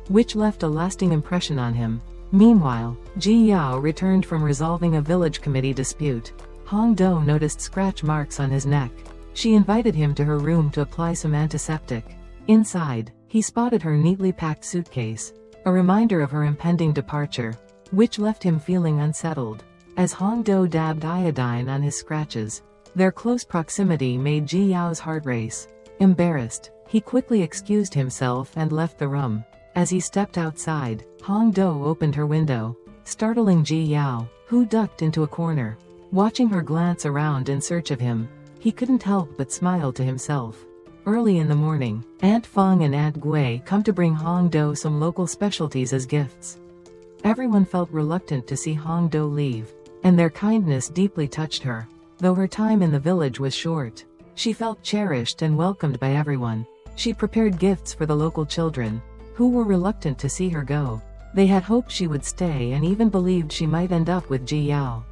which left a lasting impression on him. Meanwhile, Ji Yao returned from resolving a village committee dispute. Hong Do noticed scratch marks on his neck. She invited him to her room to apply some antiseptic. Inside, he spotted her neatly packed suitcase, a reminder of her impending departure, which left him feeling unsettled. As Hong Do dabbed iodine on his scratches, their close proximity made Ji Yao's heart race. Embarrassed, he quickly excused himself and left the room. As he stepped outside, Hong Do opened her window, startling Ji Yao, who ducked into a corner. Watching her glance around in search of him, he couldn't help but smile to himself. Early in the morning, Aunt Feng and Aunt Gui come to bring Hong Do some local specialties as gifts. Everyone felt reluctant to see Hong Do leave, and their kindness deeply touched her. Though her time in the village was short, she felt cherished and welcomed by everyone. She prepared gifts for the local children, who were reluctant to see her go. They had hoped she would stay and even believed she might end up with Ji Yao.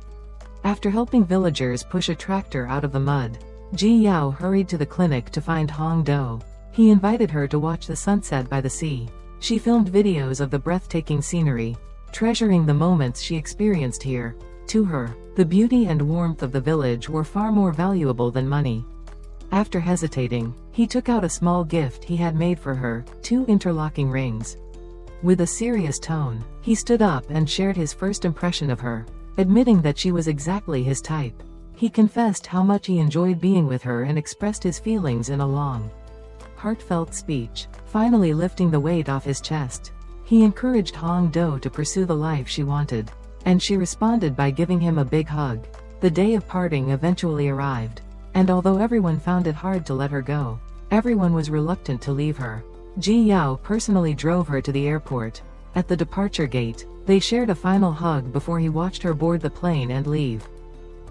After helping villagers push a tractor out of the mud, Ji Yao hurried to the clinic to find Hong Do. He invited her to watch the sunset by the sea. She filmed videos of the breathtaking scenery, treasuring the moments she experienced here. To her, the beauty and warmth of the village were far more valuable than money. After hesitating, he took out a small gift he had made for her, 2 interlocking rings. With a serious tone, he stood up and shared his first impression of her, admitting that she was exactly his type. He confessed how much he enjoyed being with her and expressed his feelings in a long, heartfelt speech, finally lifting the weight off his chest. He encouraged Hong Do to pursue the life she wanted, and she responded by giving him a big hug. The day of parting eventually arrived, and although everyone found it hard to let her go, everyone was reluctant to leave her. Ji Yao personally drove her to the airport. At the departure gate, they shared a final hug before he watched her board the plane and leave.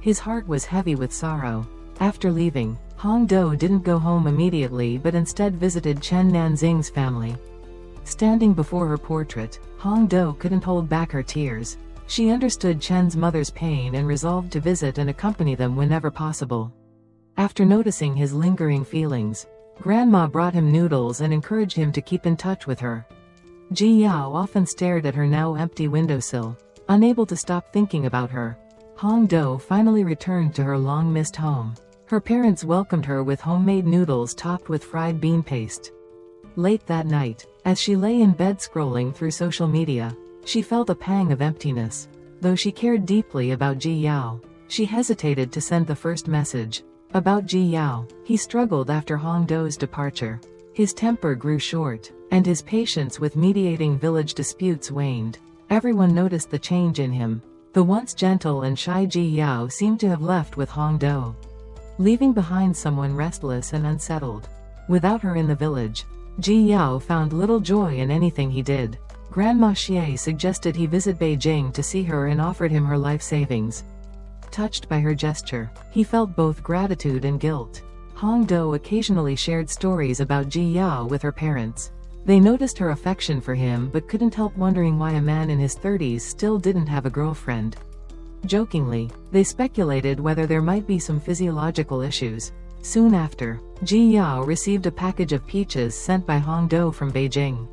His heart was heavy with sorrow. After leaving, Hong Do didn't go home immediately but instead visited Chen Nanxing's family. Standing before her portrait, Hong Do couldn't hold back her tears. She understood Chen's mother's pain and resolved to visit and accompany them whenever possible. After noticing his lingering feelings, Grandma brought him noodles and encouraged him to keep in touch with her. Ji Yao often stared at her now empty windowsill, unable to stop thinking about her. Hong Do finally returned to her long-missed home. Her parents welcomed her with homemade noodles topped with fried bean paste. Late that night, as she lay in bed scrolling through social media, she felt a pang of emptiness. Though she cared deeply about Ji Yao, she hesitated to send the first message. About Ji Yao, he struggled after Hong Do's departure. His temper grew short, and his patience with mediating village disputes waned. Everyone noticed the change in him. The once gentle and shy Ji Yao seemed to have left with Hong Do, leaving behind someone restless and unsettled. Without her in the village, Ji Yao found little joy in anything he did. Grandma Xie suggested he visit Beijing to see her and offered him her life savings. Touched by her gesture, he felt both gratitude and guilt. Hong Do occasionally shared stories about Ji Yao with her parents. They noticed her affection for him but couldn't help wondering why a man in his 30s still didn't have a girlfriend. Jokingly, they speculated whether there might be some physiological issues. Soon after, Ji Yao received a package of peaches sent by Hong Do from Beijing,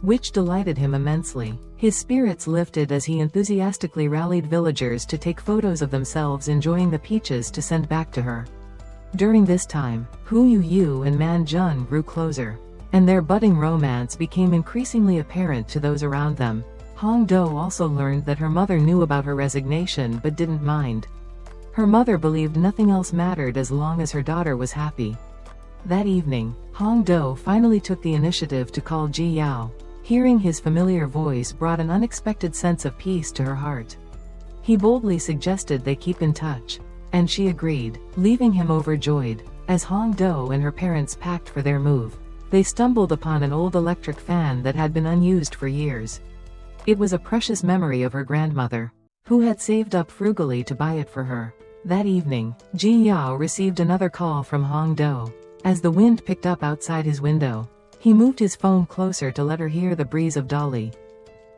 which delighted him immensely. His spirits lifted as he enthusiastically rallied villagers to take photos of themselves enjoying the peaches to send back to her. During this time, Hu Yu and Man Jun grew closer, and their budding romance became increasingly apparent to those around them. Hong Do also learned that her mother knew about her resignation but didn't mind. Her mother believed nothing else mattered as long as her daughter was happy. That evening, Hong Do finally took the initiative to call Ji Yao. Hearing his familiar voice brought an unexpected sense of peace to her heart. He boldly suggested they keep in touch, and she agreed, leaving him overjoyed. As Hong Do and her parents packed for their move, they stumbled upon an old electric fan that had been unused for years. It was a precious memory of her grandmother, who had saved up frugally to buy it for her. That evening, Ji Yao received another call from Hong Do. As the wind picked up outside his window, he moved his phone closer to let her hear the breeze of Dali.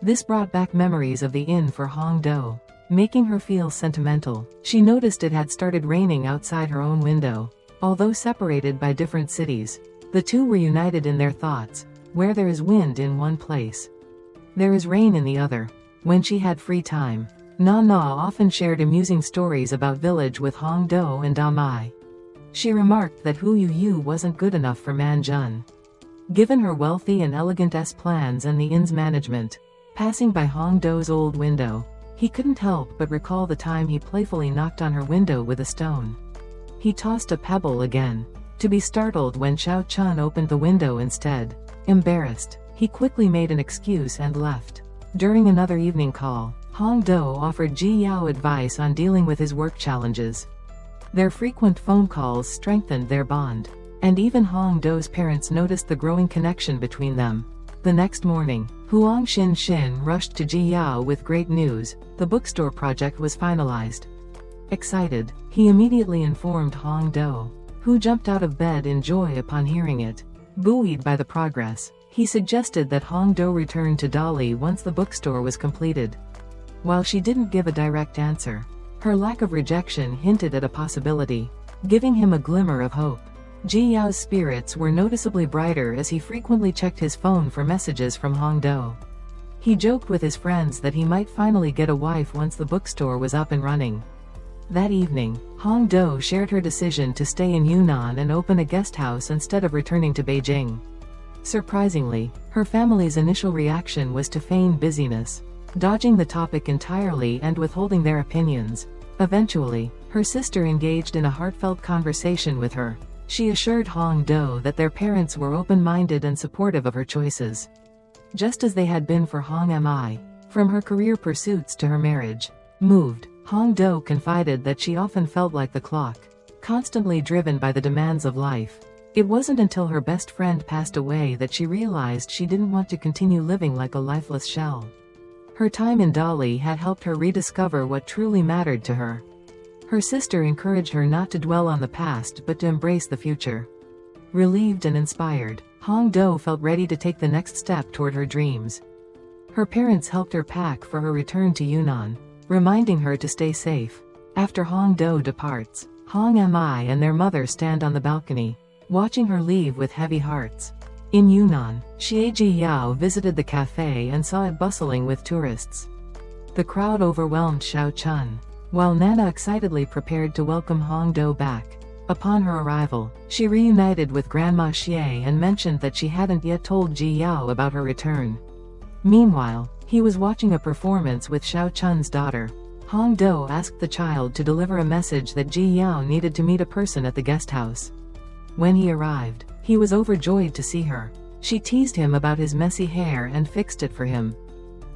This brought back memories of the inn for Hong Do, making her feel sentimental. She noticed it had started raining outside her own window. Although separated by different cities, the two were united in their thoughts. Where there is wind in one place, there is rain in the other. When she had free time, Nana often shared amusing stories about village with Hong Do and Da Mai. She remarked that Hu Yu wasn't good enough for Man Jun. Given her wealthy and elegant plans and the inn's management, passing by Hong Do's old window, he couldn't help but recall the time he playfully knocked on her window with a stone. He tossed a pebble again, to be startled when Xiao Chun opened the window instead. Embarrassed, he quickly made an excuse and left. During another evening call, Hong Do offered Ji Yao advice on dealing with his work challenges. Their frequent phone calls strengthened their bond, and even Hong Do's parents noticed the growing connection between them. The next morning, Huang Xin rushed to Ji Yao with great news: the bookstore project was finalized. Excited, he immediately informed Hong Do, who jumped out of bed in joy upon hearing it. Buoyed by the progress, he suggested that Hong Do return to Dali once the bookstore was completed. While she didn't give a direct answer, her lack of rejection hinted at a possibility, giving him a glimmer of hope. Ji Yao's spirits were noticeably brighter as he frequently checked his phone for messages from Hong Do. He joked with his friends that he might finally get a wife once the bookstore was up and running. That evening, Hong Do shared her decision to stay in Yunnan and open a guest house instead of returning to Beijing. Surprisingly, her family's initial reaction was to feign busyness, dodging the topic entirely and withholding their opinions. Eventually, her sister engaged in a heartfelt conversation with her. She assured Hong Do that their parents were open-minded and supportive of her choices, just as they had been for Hong Mi. From her career pursuits to her marriage. Moved, Hong Do confided that she often felt like the clock, constantly driven by the demands of life. It wasn't until her best friend passed away that she realized she didn't want to continue living like a lifeless shell. Her time in Dali had helped her rediscover what truly mattered to her. Her sister encouraged her not to dwell on the past but to embrace the future. Relieved and inspired, Hong Do felt ready to take the next step toward her dreams. Her parents helped her pack for her return to Yunnan, reminding her to stay safe. After Hong Do departs, Hong Mi and their mother stand on the balcony, watching her leave with heavy hearts. In Yunnan, Xie Ji Yao visited the cafe and saw it bustling with tourists. The crowd overwhelmed Xiao Chun, while Nana excitedly prepared to welcome Hong Do back. Upon her arrival, she reunited with Grandma Xie and mentioned that she hadn't yet told Ji Yao about her return. Meanwhile, he was watching a performance with Xiao Chun's daughter. Hong Do asked the child to deliver a message that Ji Yao needed to meet a person at the guest house. When he arrived, he was overjoyed to see her. She teased him about his messy hair and fixed it for him.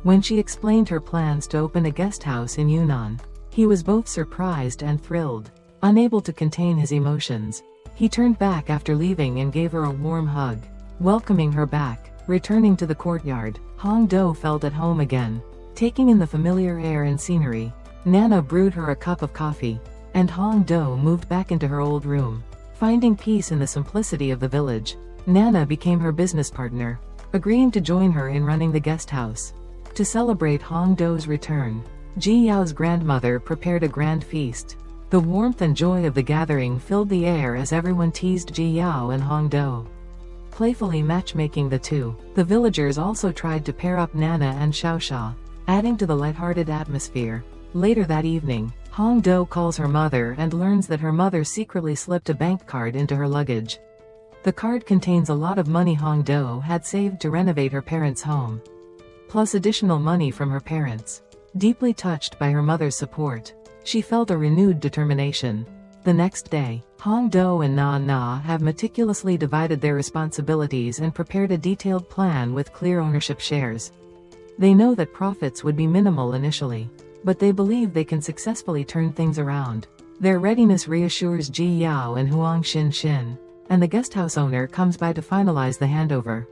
when she explained her plans to open a guest house in Yunnan. He was both surprised and thrilled. Unable to contain his emotions, he turned back after leaving and gave her a warm hug, welcoming her back. Returning to the courtyard, Hong Do felt at home again. Taking in the familiar air and scenery, Nana brewed her a cup of coffee, and Hong Do moved back into her old room. Finding peace in the simplicity of the village, Nana became her business partner, agreeing to join her in running the guest house. To celebrate Hong Do's return, Ji Yao's grandmother prepared a grand feast. The warmth and joy of the gathering filled the air as everyone teased Ji Yao and Hong Do, playfully matchmaking the two. The villagers also tried to pair up Nana and Xiaosha, adding to the lighthearted atmosphere. Later that evening, Hong Do calls her mother and learns that her mother secretly slipped a bank card into her luggage. The card contains a lot of money Hong Do had saved to renovate her parents' home, plus additional money from her parents. Deeply touched by her mother's support, she felt a renewed determination. The next day, Hong Do and Na have meticulously divided their responsibilities and prepared a detailed plan with clear ownership shares. They know that profits would be minimal initially, but they believe they can successfully turn things around. Their readiness reassures Ji Yao and Huang Xin, and the guesthouse owner comes by to finalize the handover.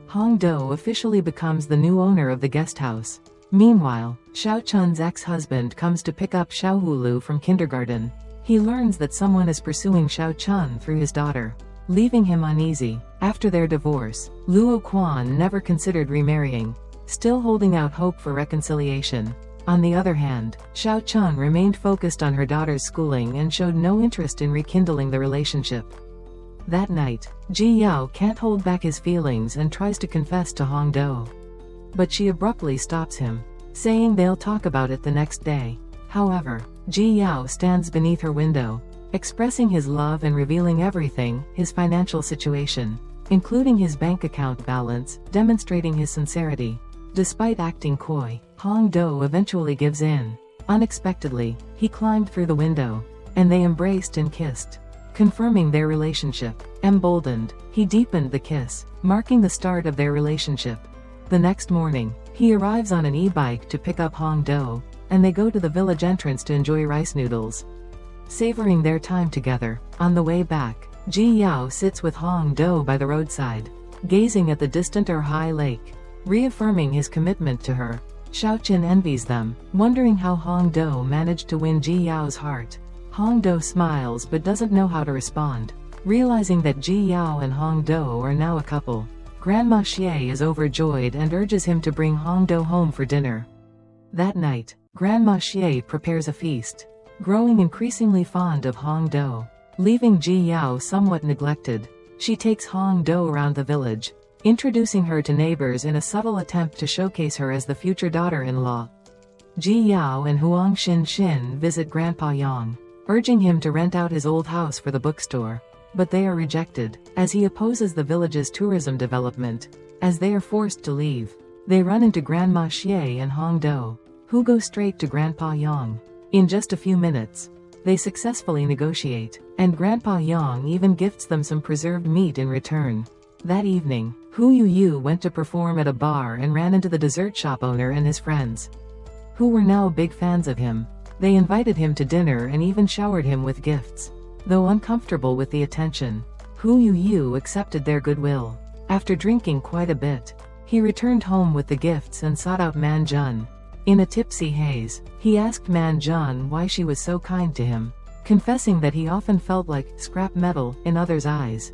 Hong Do officially becomes the new owner of the guesthouse. Meanwhile, Xiao Chun's ex-husband comes to pick up Xiao Hulu from kindergarten. He learns that someone is pursuing Xiao Chun through his daughter, leaving him uneasy. After their divorce, Luo Quan never considered remarrying, still holding out hope for reconciliation. On the other hand, Xiao Chun remained focused on her daughter's schooling and showed no interest in rekindling the relationship. That night, Ji Yao can't hold back his feelings and tries to confess to Hong Do, but she abruptly stops him, saying they'll talk about it the next day. However, Ji Yao stands beneath her window, expressing his love and revealing everything, his financial situation, including his bank account balance, demonstrating his sincerity. Despite acting coy, Hong Do eventually gives in. Unexpectedly, he climbed through the window, and they embraced and kissed, confirming their relationship. Emboldened, he deepened the kiss, marking the start of their relationship. The next morning, he arrives on an e-bike to pick up Hong Do, and they go to the village entrance to enjoy rice noodles, savoring their time together. On the way back, Ji Yao sits with Hong Do by the roadside, gazing at the distant High Lake, reaffirming his commitment to her. Xiao Qin envies them, wondering how Hong Do managed to win Ji Yao's heart. Hong Do smiles but doesn't know how to respond. Realizing that Ji Yao and Hong Do are now a couple, Grandma Xie is overjoyed and urges him to bring Hong Do home for dinner. That night, Grandma Xie prepares a feast, growing increasingly fond of Hong Do. Leaving Ji Yao somewhat neglected, she takes Hong Do around the village, introducing her to neighbors in a subtle attempt to showcase her as the future daughter-in-law. Ji Yao and Huang Xin visit Grandpa Yang, urging him to rent out his old house for the bookstore, but they are rejected, as he opposes the village's tourism development. As they are forced to leave, they run into Grandma Xie and Hong Do, who go straight to Grandpa Yang. In just a few minutes, they successfully negotiate, and Grandpa Yang even gifts them some preserved meat in return. That evening, Hu Yu went to perform at a bar and ran into the dessert shop owner and his friends, who were now big fans of him. They invited him to dinner and even showered him with gifts. Though uncomfortable with the attention, Hu Yu accepted their goodwill. After drinking quite a bit, he returned home with the gifts and sought out Man Jun. In a tipsy haze, he asked Man Jun why she was so kind to him, confessing that he often felt like scrap metal in others' eyes.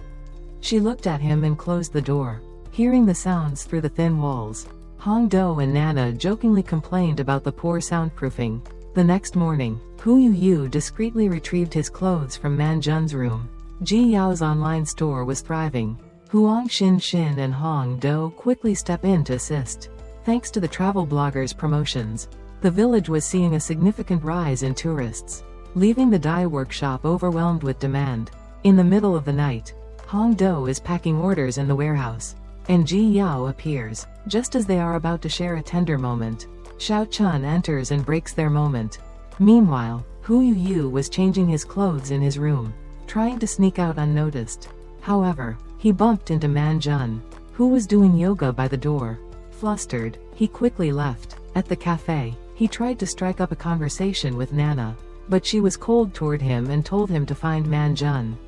She looked at him and closed the door, hearing the sounds through the thin walls. Hong Do and Nana jokingly complained about the poor soundproofing. The next morning, Hu Yu discreetly retrieved his clothes from Man Jun's room. Ji Yao's online store was thriving. Huang Xin and Hong Do quickly step in to assist. Thanks to the travel bloggers' promotions, the village was seeing a significant rise in tourists, leaving the dye workshop overwhelmed with demand. In the middle of the night, Hong Do is packing orders in the warehouse, and Ji Yao appears, just as they are about to share a tender moment. Xiao Chun enters and breaks their moment. Meanwhile, Hu Yu was changing his clothes in his room, trying to sneak out unnoticed. However, he bumped into Man Jun, who was doing yoga by the door. Flustered, he quickly left. At the cafe, he tried to strike up a conversation with Nana, but she was cold toward him and told him to find Man Jun,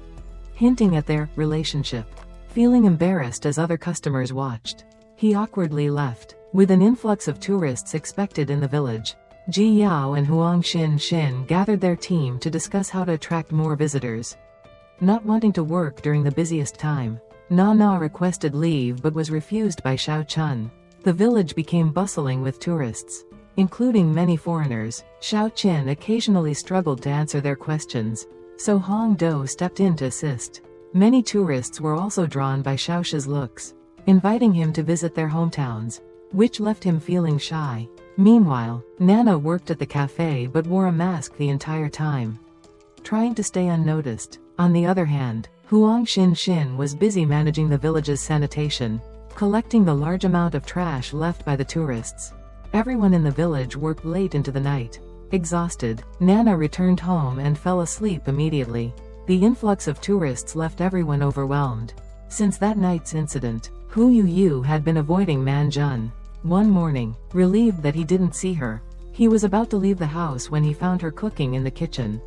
hinting at their relationship. Feeling embarrassed as other customers watched, he awkwardly left. With an influx of tourists expected in the village, Ji Yao and Huang Xin gathered their team to discuss how to attract more visitors. Not wanting to work during the busiest time, Nana requested leave but was refused by Xiao Chun. The village became bustling with tourists, including many foreigners. Xiao Qin occasionally struggled to answer their questions, so Hong Do stepped in to assist. Many tourists were also drawn by Xiaoxi's looks, inviting him to visit their hometowns, which left him feeling shy. Meanwhile, Nana worked at the cafe but wore a mask the entire time, trying to stay unnoticed. On the other hand, Huang Xin was busy managing the village's sanitation, collecting the large amount of trash left by the tourists. Everyone in the village worked late into the night. Exhausted, Nana returned home and fell asleep immediately. The influx of tourists left everyone overwhelmed. Since that night's incident, Hu Yu had been avoiding Man Jun. One morning, relieved that he didn't see her, he was about to leave the house when he found her cooking in the kitchen.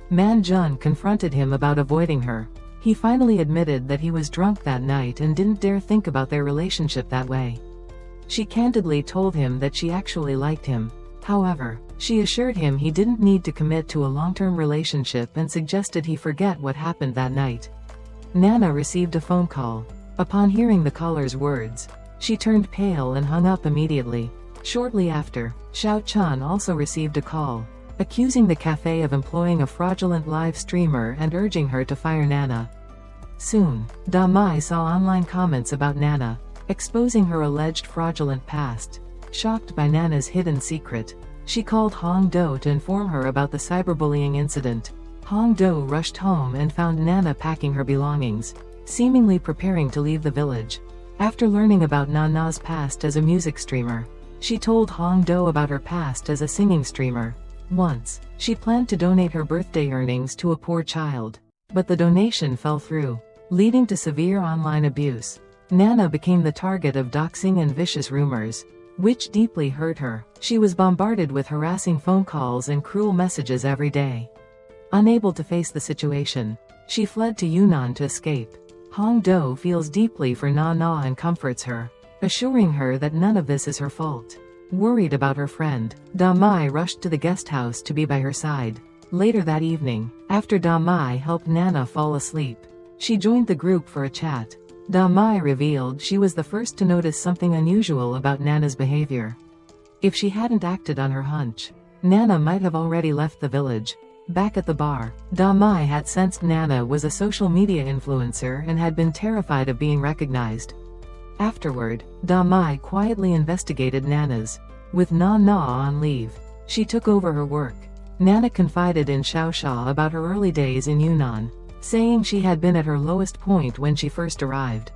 Man Jun confronted him about avoiding her. He finally admitted that he was drunk that night and didn't dare think about their relationship that way. She candidly told him that she actually liked him. However, she assured him he didn't need to commit to a long-term relationship and suggested he forget what happened that night. Nana received a phone call. Upon hearing the caller's words, she turned pale and hung up immediately. Shortly after, Xiao Chun also received a call, accusing the cafe of employing a fraudulent live streamer and urging her to fire Nana. Soon, Da Mai saw online comments about Nana, exposing her alleged fraudulent past. Shocked by Nana's hidden secret, she called Hong Do to inform her about the cyberbullying incident. Hong Do rushed home and found Nana packing her belongings, seemingly preparing to leave the village. After learning about Nana's past as a music streamer, she told Hong Do about her past as a singing streamer. Once, she planned to donate her birthday earnings to a poor child, but the donation fell through, leading to severe online abuse. Nana became the target of doxing and vicious rumors, which deeply hurt her. She was bombarded with harassing phone calls and cruel messages every day. Unable to face the situation, she fled to Yunnan to escape. Hong Do feels deeply for Nana and comforts her, assuring her that none of this is her fault. Worried about her friend, Da Mai rushed to the guest house to be by her side. Later that evening, after Da Mai helped Nana fall asleep, she joined the group for a chat. Da Mai revealed she was the first to notice something unusual about Nana's behavior. If she hadn't acted on her hunch, Nana might have already left the village. Back at the bar, Da Mai had sensed Nana was a social media influencer and had been terrified of being recognized. Afterward, Da Mai quietly investigated Nana's. With Nana on leave, she took over her work. Nana confided in Xiaoxia about her early days in Yunnan, saying she had been at her lowest point when she first arrived.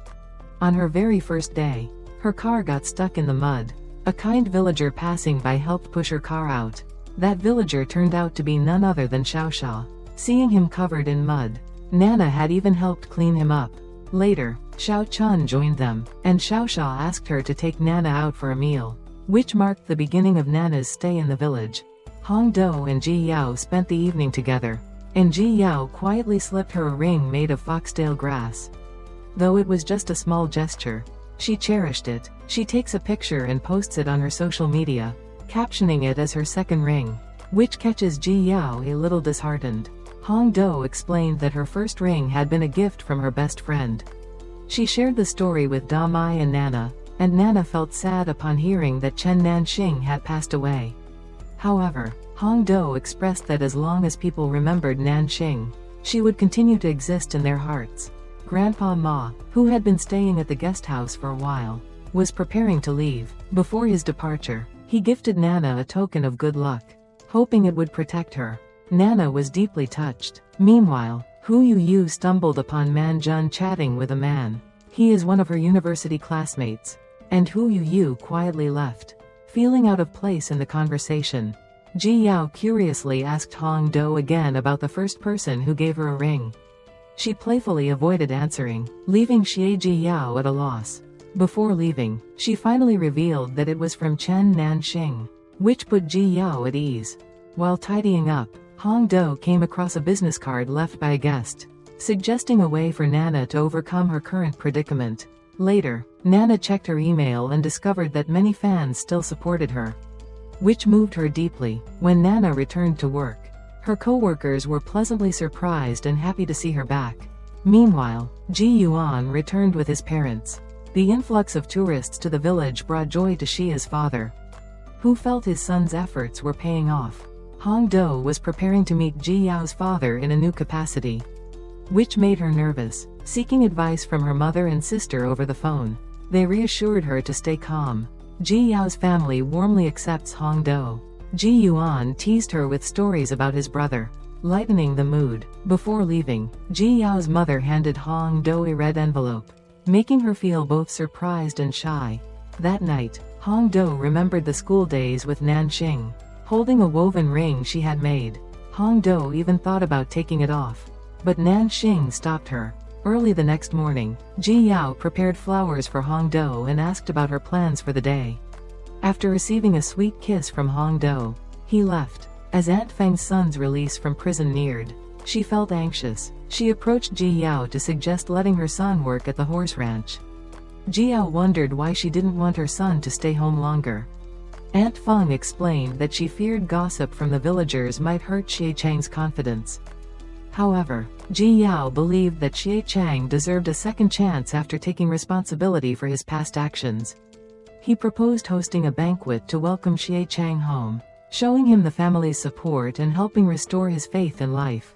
On her very first day, her car got stuck in the mud. A kind villager passing by helped push her car out. That villager turned out to be none other than Xiaoxia. Seeing him covered in mud, Nana had even helped clean him up. Later, Xiao Chun joined them, and Xiaoxia asked her to take Nana out for a meal, which marked the beginning of Nana's stay in the village. Hong Do and Ji Yao spent the evening together, and Ji Yao quietly slipped her a ring made of foxtail grass. Though it was just a small gesture, she cherished it. She takes a picture and posts it on her social media, captioning it as her second ring, which catches Ji Yao a little disheartened. Hong Do explained that her first ring had been a gift from her best friend. She shared the story with Da Mai and Nana felt sad upon hearing that Chen Nanxing had passed away. However, Hong Do expressed that as long as people remembered Nanxing, she would continue to exist in their hearts. Grandpa Ma, who had been staying at the guest house for a while, was preparing to leave. Before his departure, he gifted Nana a token of good luck, hoping it would protect her. Nana was deeply touched. Meanwhile, Hu Yu stumbled upon Man Jun chatting with a man. He is one of her university classmates, and Hu Yu quietly left. Feeling out of place in the conversation, Ji Yao curiously asked Hong Do again about the first person who gave her a ring. She playfully avoided answering, leaving Xie Ji Yao at a loss. Before leaving, she finally revealed that it was from Chen Nanxing, which put Ji Yao at ease. While tidying up, Hong Do came across a business card left by a guest, suggesting a way for Nana to overcome her current predicament. Later, Nana checked her email and discovered that many fans still supported her, which moved her deeply. When Nana returned to work, her co-workers were pleasantly surprised and happy to see her back. Meanwhile, Ji Yuan returned with his parents. The influx of tourists to the village brought joy to Xia's father, who felt his son's efforts were paying off. Hong Do was preparing to meet Ji Yao's father in a new capacity, which made her nervous. Seeking advice from her mother and sister over the phone, they reassured her to stay calm. Ji Yao's family warmly accepts Hong Do. Ji Yuan teased her with stories about his brother, lightening the mood. Before leaving, Ji Yao's mother handed Hong Do a red envelope, making her feel both surprised and shy. That night, Hong Do remembered the school days with Nanxing, holding a woven ring she had made. Hong Do even thought about taking it off, but Nanxing stopped her. Early the next morning, Ji Yao prepared flowers for Hong Do and asked about her plans for the day. After receiving a sweet kiss from Hong Do, he left. As Aunt Feng's son's release from prison neared, she felt anxious. She approached Ji Yao to suggest letting her son work at the horse ranch. Ji Yao wondered why she didn't want her son to stay home longer. Aunt Feng explained that she feared gossip from the villagers might hurt Xie Chang's confidence. However, Ji Yao believed that Xie Chang deserved a second chance after taking responsibility for his past actions. He proposed hosting a banquet to welcome Xie Chang home, showing him the family's support and helping restore his faith in life.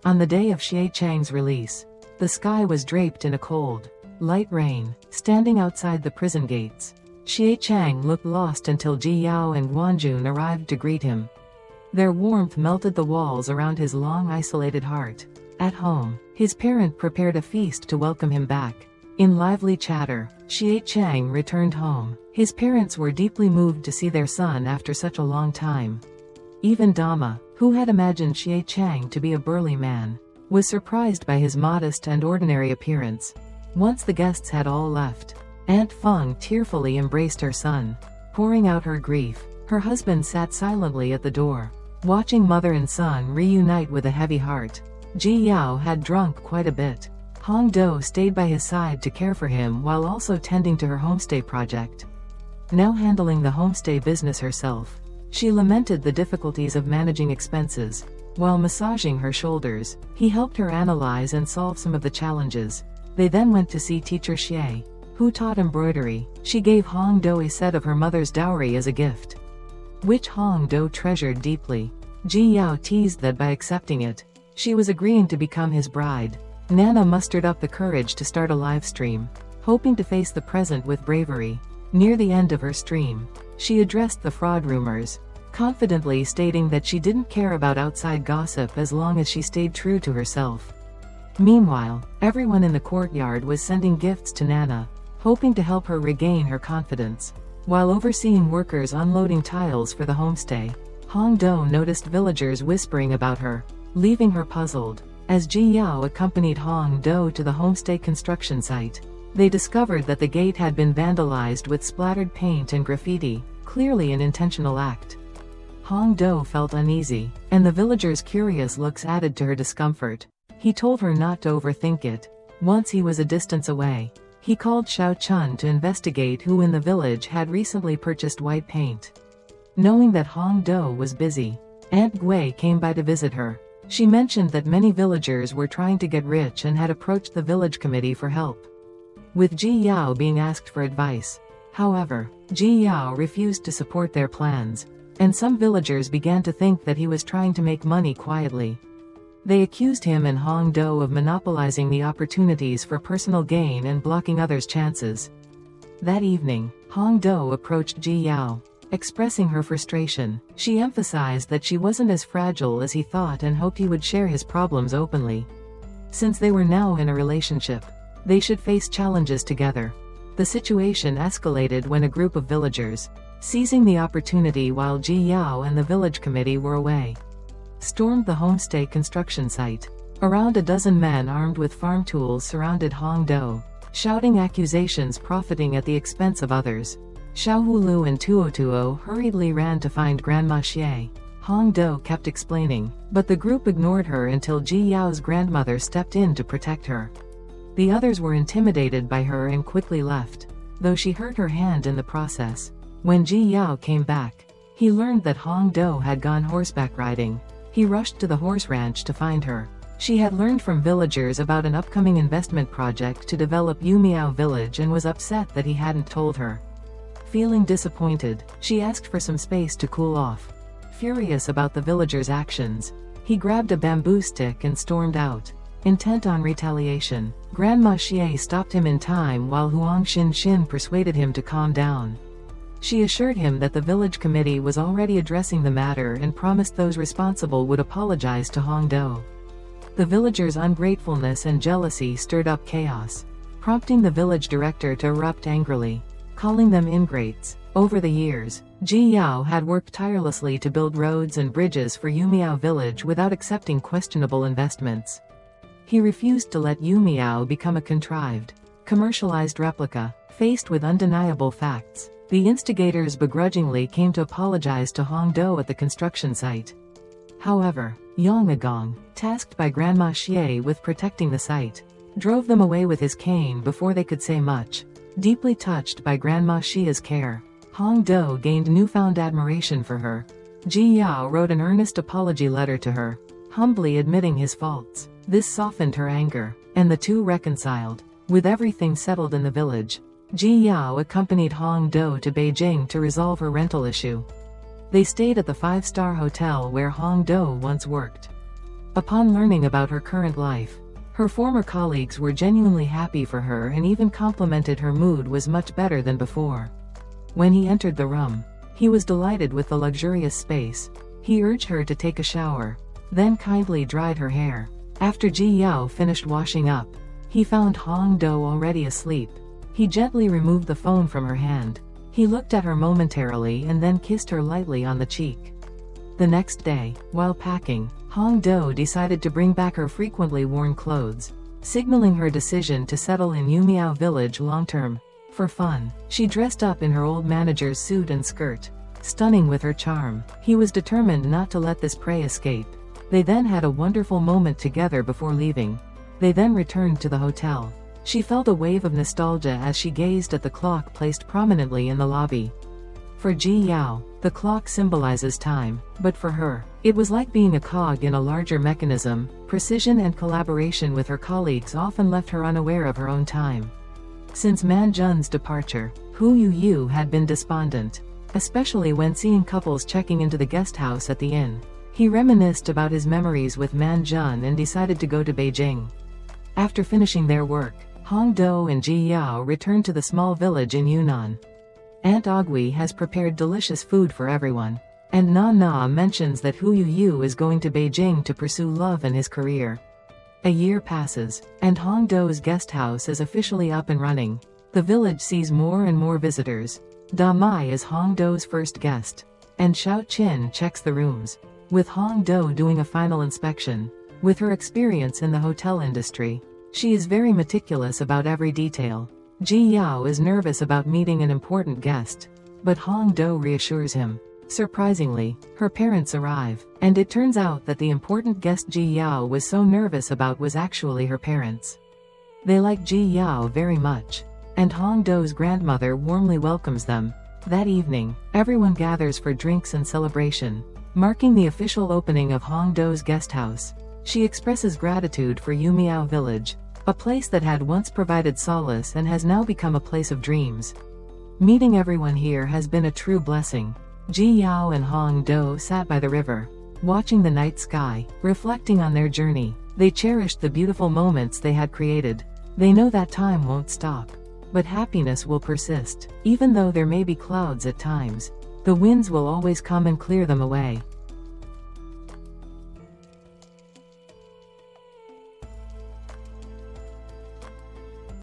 On the day of Xie Chang's release, the sky was draped in a cold, light rain. Standing outside the prison gates, Xie Chang looked lost until Ji Yao and Guanjun arrived to greet him. Their warmth melted the walls around his long isolated heart. At home, his parent prepared a feast to welcome him back. In lively chatter, Xie Chang returned home. His parents were deeply moved to see their son after such a long time. Even Dama, who had imagined Xie Chang to be a burly man, was surprised by his modest and ordinary appearance. Once the guests had all left, Aunt Feng tearfully embraced her son. Pouring out her grief, her husband sat silently at the door, watching mother and son reunite with a heavy heart. Ji Yao had drunk quite a bit. Hong Do stayed by his side to care for him while also tending to her homestay project. Now handling the homestay business herself, she lamented the difficulties of managing expenses. While massaging her shoulders, he helped her analyze and solve some of the challenges. They then went to see teacher Xie, who taught embroidery. She gave Hong Do a set of her mother's dowry as a gift, which Hong Do treasured deeply. Ji Yao teased that by accepting it, she was agreeing to become his bride. Nana mustered up the courage to start a live stream, hoping to face the present with bravery. Near the end of her stream, she addressed the fraud rumors, confidently stating that she didn't care about outside gossip as long as she stayed true to herself. Meanwhile, everyone in the courtyard was sending gifts to Nana, hoping to help her regain her confidence. While overseeing workers unloading tiles for the homestay, Hong Do noticed villagers whispering about her, leaving her puzzled. As Ji Yao accompanied Hong Do to the homestay construction site, they discovered that the gate had been vandalized with splattered paint and graffiti, clearly an intentional act. Hong Do felt uneasy, and the villagers' curious looks added to her discomfort. He told her not to overthink it. Once he was a distance away, he called Xiao Chun to investigate who in the village had recently purchased white paint. Knowing that Hong Do was busy, Aunt Gui came by to visit her. She mentioned that many villagers were trying to get rich and had approached the village committee for help, with Ji Yao being asked for advice. However, Ji Yao refused to support their plans, and some villagers began to think that he was trying to make money quietly. They accused him and Hong Do of monopolizing the opportunities for personal gain and blocking others' chances. That evening, Hong Do approached Ji Yao, expressing her frustration. She emphasized that she wasn't as fragile as he thought and hoped he would share his problems openly. Since they were now in a relationship, they should face challenges together. The situation escalated when a group of villagers, seizing the opportunity while Ji Yao and the village committee were away, stormed the homestay construction site. Around a dozen men armed with farm tools surrounded Hong Do. shouting accusations profiting at the expense of others. Xiaohulu and Tuotuo hurriedly ran to find Grandma Xie. Hongdo kept explaining, but the group ignored her until Ji Yao's grandmother stepped in to protect her. The others were intimidated by her and quickly left, though she hurt her hand in the process. When Ji Yao came back, he learned that Hongdo had gone horseback riding. He rushed to the horse ranch to find her. She had learned from villagers about an upcoming investment project to develop Yumiao village and was upset that he hadn't told her. Feeling disappointed, she asked for some space to cool off. Furious about the villagers' actions, he grabbed a bamboo stick and stormed out. Intent on retaliation, Grandma Xie stopped him in time while Huang Xin persuaded him to calm down. She assured him that the village committee was already addressing the matter and promised those responsible would apologize to Hongdo. The villagers' ungratefulness and jealousy stirred up chaos, prompting the village director to erupt angrily, calling them ingrates. Over the years, Ji Yao had worked tirelessly to build roads and bridges for Yumiao village without accepting questionable investments. He refused to let Yumiao become a contrived, commercialized replica. Faced with undeniable facts, the instigators begrudgingly came to apologize to Hongdo at the construction site. However, Yang Agong, tasked by Grandma Xie with protecting the site, drove them away with his cane before they could say much. Deeply touched by Grandma Xia's care, Hongdo gained newfound admiration for her. Ji Yao wrote an earnest apology letter to her, humbly admitting his faults. This softened her anger, and the two reconciled. With everything settled in the village, Ji Yao accompanied Hongdo to Beijing to resolve her rental issue. They stayed at the five-star hotel where Hongdo once worked. Upon learning about her current life, her former colleagues were genuinely happy for her and even complimented her mood was much better than before. When he entered the room, he was delighted with the luxurious space. He urged her to take a shower, then kindly dried her hair. After Ji Yao finished washing up, he found Hongdo already asleep. He gently removed the phone from her hand. He looked at her momentarily and then kissed her lightly on the cheek. The next day, while packing, Hongdo decided to bring back her frequently worn clothes, signaling her decision to settle in Yumiao village long-term. For fun, she dressed up in her old manager's suit and skirt. Stunning with her charm, he was determined not to let this prey escape. They then had a wonderful moment together before leaving. They then returned to the hotel. She felt a wave of nostalgia as she gazed at the clock placed prominently in the lobby. For Ji Yao, the clock symbolizes time, but for her, it was like being a cog in a larger mechanism. Precision and collaboration with her colleagues often left her unaware of her own time. Since Man Jun's departure, Hu Yu had been despondent, especially when seeing couples checking into the guest house at the inn. He reminisced about his memories with Man Jun and decided to go to Beijing. After finishing their work, Hongdo and Ji Yao returned to the small village in Yunnan. Aunt Ogui has prepared delicious food for everyone, and Na mentions that Hu Yu is going to Beijing to pursue love and his career. A year passes, and Hongdo's guest house is officially up and running. The village sees more and more visitors. Da Mai is Hongdo's first guest, and Xiao Qin checks the rooms, with Hongdo doing a final inspection. With her experience in the hotel industry, she is very meticulous about every detail. Ji Yao is nervous about meeting an important guest, but Hongdo reassures him. Surprisingly, her parents arrive, and it turns out that the important guest Ji Yao was so nervous about was actually her parents. They like Ji Yao very much, and Hongdo's grandmother warmly welcomes them. That evening, everyone gathers for drinks and celebration, marking the official opening of Hongdo's guest house. She expresses gratitude for Yumiao village, a place that had once provided solace and has now become a place of dreams. Meeting everyone here has been a true blessing. Ji Yao and Hongdo sat by the river, watching the night sky, reflecting on their journey. They cherished the beautiful moments they had created. They know that time won't stop, but happiness will persist. Even though there may be clouds at times, the winds will always come and clear them away.